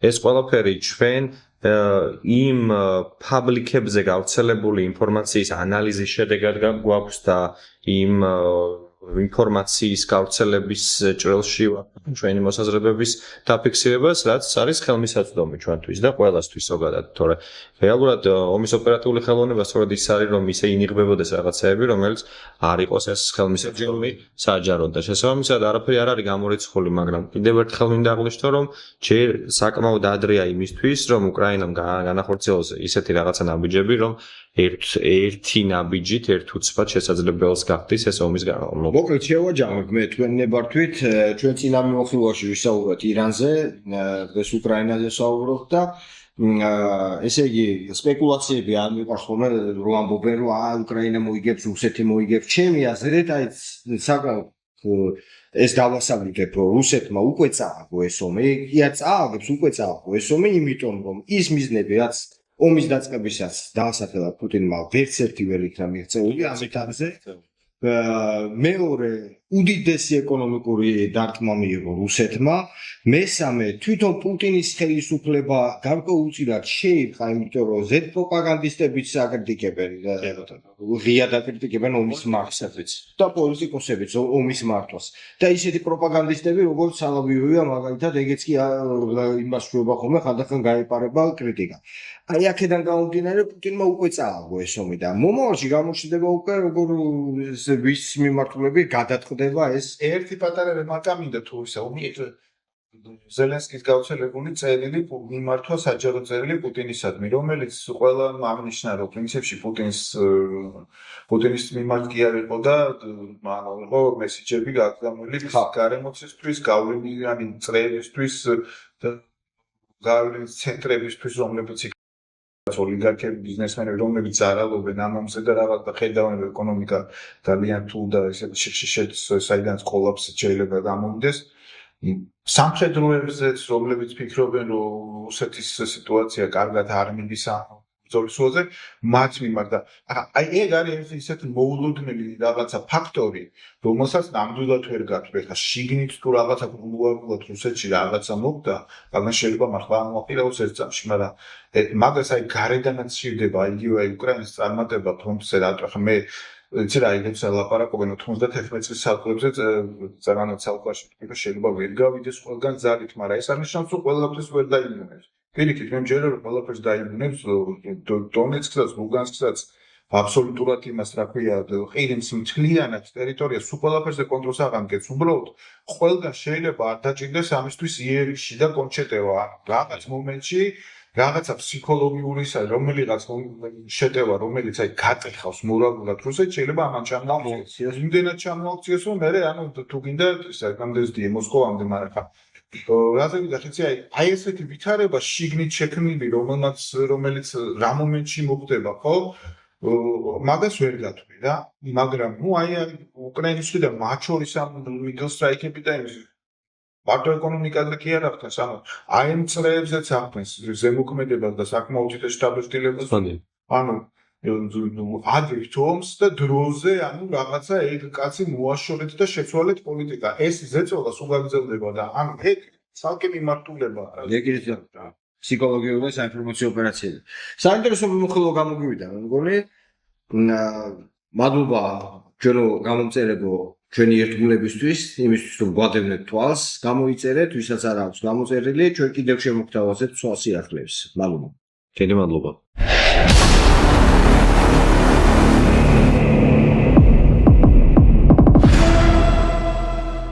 Speaker 2: ეს ყველაფერი ჩვენ იმ პაბლიკებზე გავრცელებული ინფორმაციის ანალიზის შედეგად გვაქვს და იმ ინფორმაციის გავრცელების ჭრილში ჩვენი მოსაზრებების დაფიქსირებას, რაც არის ხელმისაწვდომი ჩვენთვის და ყველასთვის ზოგადად, თორე რეალურად ომის ოპერატიული ხელოვნება სწორედ ის არის, რომ ისე ინიღბებოდეს რაღაცეები, რომელიც არ იყოს ეს ხელმისაწვდომი საჯაროდ და შესაბამისად არაფერი არ არის გამორიცხული, მაგრამ კიდევ ერთხელ მინდა აღვნიშნო, რომ ჯერ საკმაოდ ადრეა იმისთვის, რომ უკრაინამ განახორციელოს ისეთი რაღაცა ნაბიჯები, რომ ერთი ნაბიჯით, ერთ უცბად შესაძლებელს გახდეს ეს ომის განმავლობა.
Speaker 1: მოკლედ შევაჯამებ მე თქვენ ნებართვით ჩვენ წინა მიმოხილვაში ვისაუბრეთ ირანზე, დღეს უკრაინაზე ვსაუბრობთ და ესე იგი სპეკულაციები არ მიყვარს ხოლმე რომ ამბობენ რომ უკრაინა მოიგებს, რუსეთი მოიგებს. ჩემი აზრით აი საკმაოდ ეს დავასაბუთებ რომ რუსეთმა უკვე წააგო ეს ომი, კი წააგებს უკვე წააგო ეს ომი, იმიტომ რომ ის მიზნები რაც ომის დაწყებისას დაასახელა პუტინმა ვერც ერთი ვერ იქნა მიღწეული ამ ეტაპზე. მეორე უდიდესი ეკონომიკური დარტყმა მიიღო რუსეთმა. მესამე, თვითონ პუტინის ხელისუფლება გარკვეულწილად შეირყა, იმიტომ რომ ზედ პროპაგანდისტებიც აკრიტიკებენ, ღიად აკრიტიკებენ ომის მართვას და პოლიტიკოსებიც ომის მართვას. და ისეთი პროპაგანდისტები, როგორც სალაბიევია, მაგალითად, ეგეც კი იმას შუება ხოლმე ხანდახან გაეპარება კრიტიკა. აი აქედან გამომდინარე პუტინმა უკვე წააგო ეს ომი და მომავალში გამოჩნდება უკვე როგორ ვის მიმართულებით გადაწყდება ეს
Speaker 3: ერთი პატარა რემარკა მინდა თუ ისა ზელენსკის გავრცელებული წერილი მიმართვა საჯარო წერილი პუტინისადმი, რომელიც ყველა აღნიშნა რომ პრინციპში პუტინის მიმართ კი არ იყო და იყო მესიჯები გაგზავნილი გარემოცისთვის, გავლენიანი წრეებისთვის და გავლენის ცენტრებისთვის, რომლებიც ოლიგარქები, ბიზნესმენები, რომლებიც ზარალობენ ამ ომზე და რაღაც და ხედავენ რომ ეკონომიკა ძალიან თუ და ესეთ საიდანაც კოლაფსი შეიძლება გამოვიდეს. სამხედროებზეც, რომლებიც ფიქრობენ, რომ რუსეთის სიტუაცია კარგად არ მიდის ამ ბრძოლის უაზე, მათ მიმართ და აი ეგ არის ისეთი მოულოდნელი რაღაცა ფაქტორი, რომელსაც ნამდვილად ვერ გათვლი. ხა შიგნით თუ რაღაცა გულუაღულად რუსეთში რაღაცა მოხდა, რადგან შეიძლება მართლა ამოყილოს ერთ წამში, მაგრამ მაგას აი გარედანაც სჭირდება იგივე უკრაინის წარმატება ფრონტზე რატო ხა მე იცი რა იგებს ლაპარაკობენ 91 წლის საუკუნეებზე ზოგადად საუკუნეში შეიძლება ვერ გავიდეს ყველგან ძალით, მაგრამ ეს არ ნიშნავს რომ ყველაფერს ვერ დაიბრუნებს. პირიქით მე მჯერა რომ ყველაფერს დაიბრუნებს დონეცკსაც, ლუგანსკსაც აბსოლუტურად იმას რა ქვია ყირიმს მთლიანად ტერიტორიას სულ ყველაფერზე კონტროლს აღამგებს. უბრალოდ ყველგან შეიძლება არ დაჭირდეს ამისთვის იერიში და კონჩეტევა რაღაც მომენტში რაღაცა ფსიქოლოგიური რომელიღაც შეტევა, რომელიც აი გატეხავს მორალურად რუსეთს, შეიძლება ამან ჩამოაქციოს. იმდენად ჩამოაქციოს, რომ მე ანუ თუ გინდა საკამდესდი მოსკოვამდე, მაგრამ ხა რაზე გახიცი აი ესეთი ვითარება შიგნით შექმნილი, რომელიც რა მომენტში მოხდება, ხო? მაგას ვერ გათვლი რა, მაგრამ ნუ აი უკრაინის და მათ შორის ამ მიდლ სტრაიქები და იმის მარტო ეკონომიკაზე კი არ ახდენს, ანუ აი ამ წრეებზეც ახდენს ზემოქმედებას და საკმაოდ ცოტა შტაბილობას. ანუ ადრით ომს და დროზე, ანუ რაღაცა ეგ კაცი მოაშორეთ და შეცვალეთ პოლიტიკა. ეს ზეწოლა სულ გაგრძელდება და ანუ ეგ ცალკე მიმართულება.
Speaker 1: ეგრეთია ფსიქოლოგიური და საინფორმაციო ოპერაციები. საინტერესო მიმოხილვა გამოგივიდა, მე მგონი. მადლობა ჩვენო გამომწერებო ჩვენი ერთგულებისთვის, იმისთვის რომ გვადევნეთ თვალს, გამოიწერეთ, ვისაც არ აქვს გამოწერილი, ჩვენ კიდევ შემოგთავაზებთ სხვა სიახლეებს. მადლობა.
Speaker 2: დიდი მადლობა.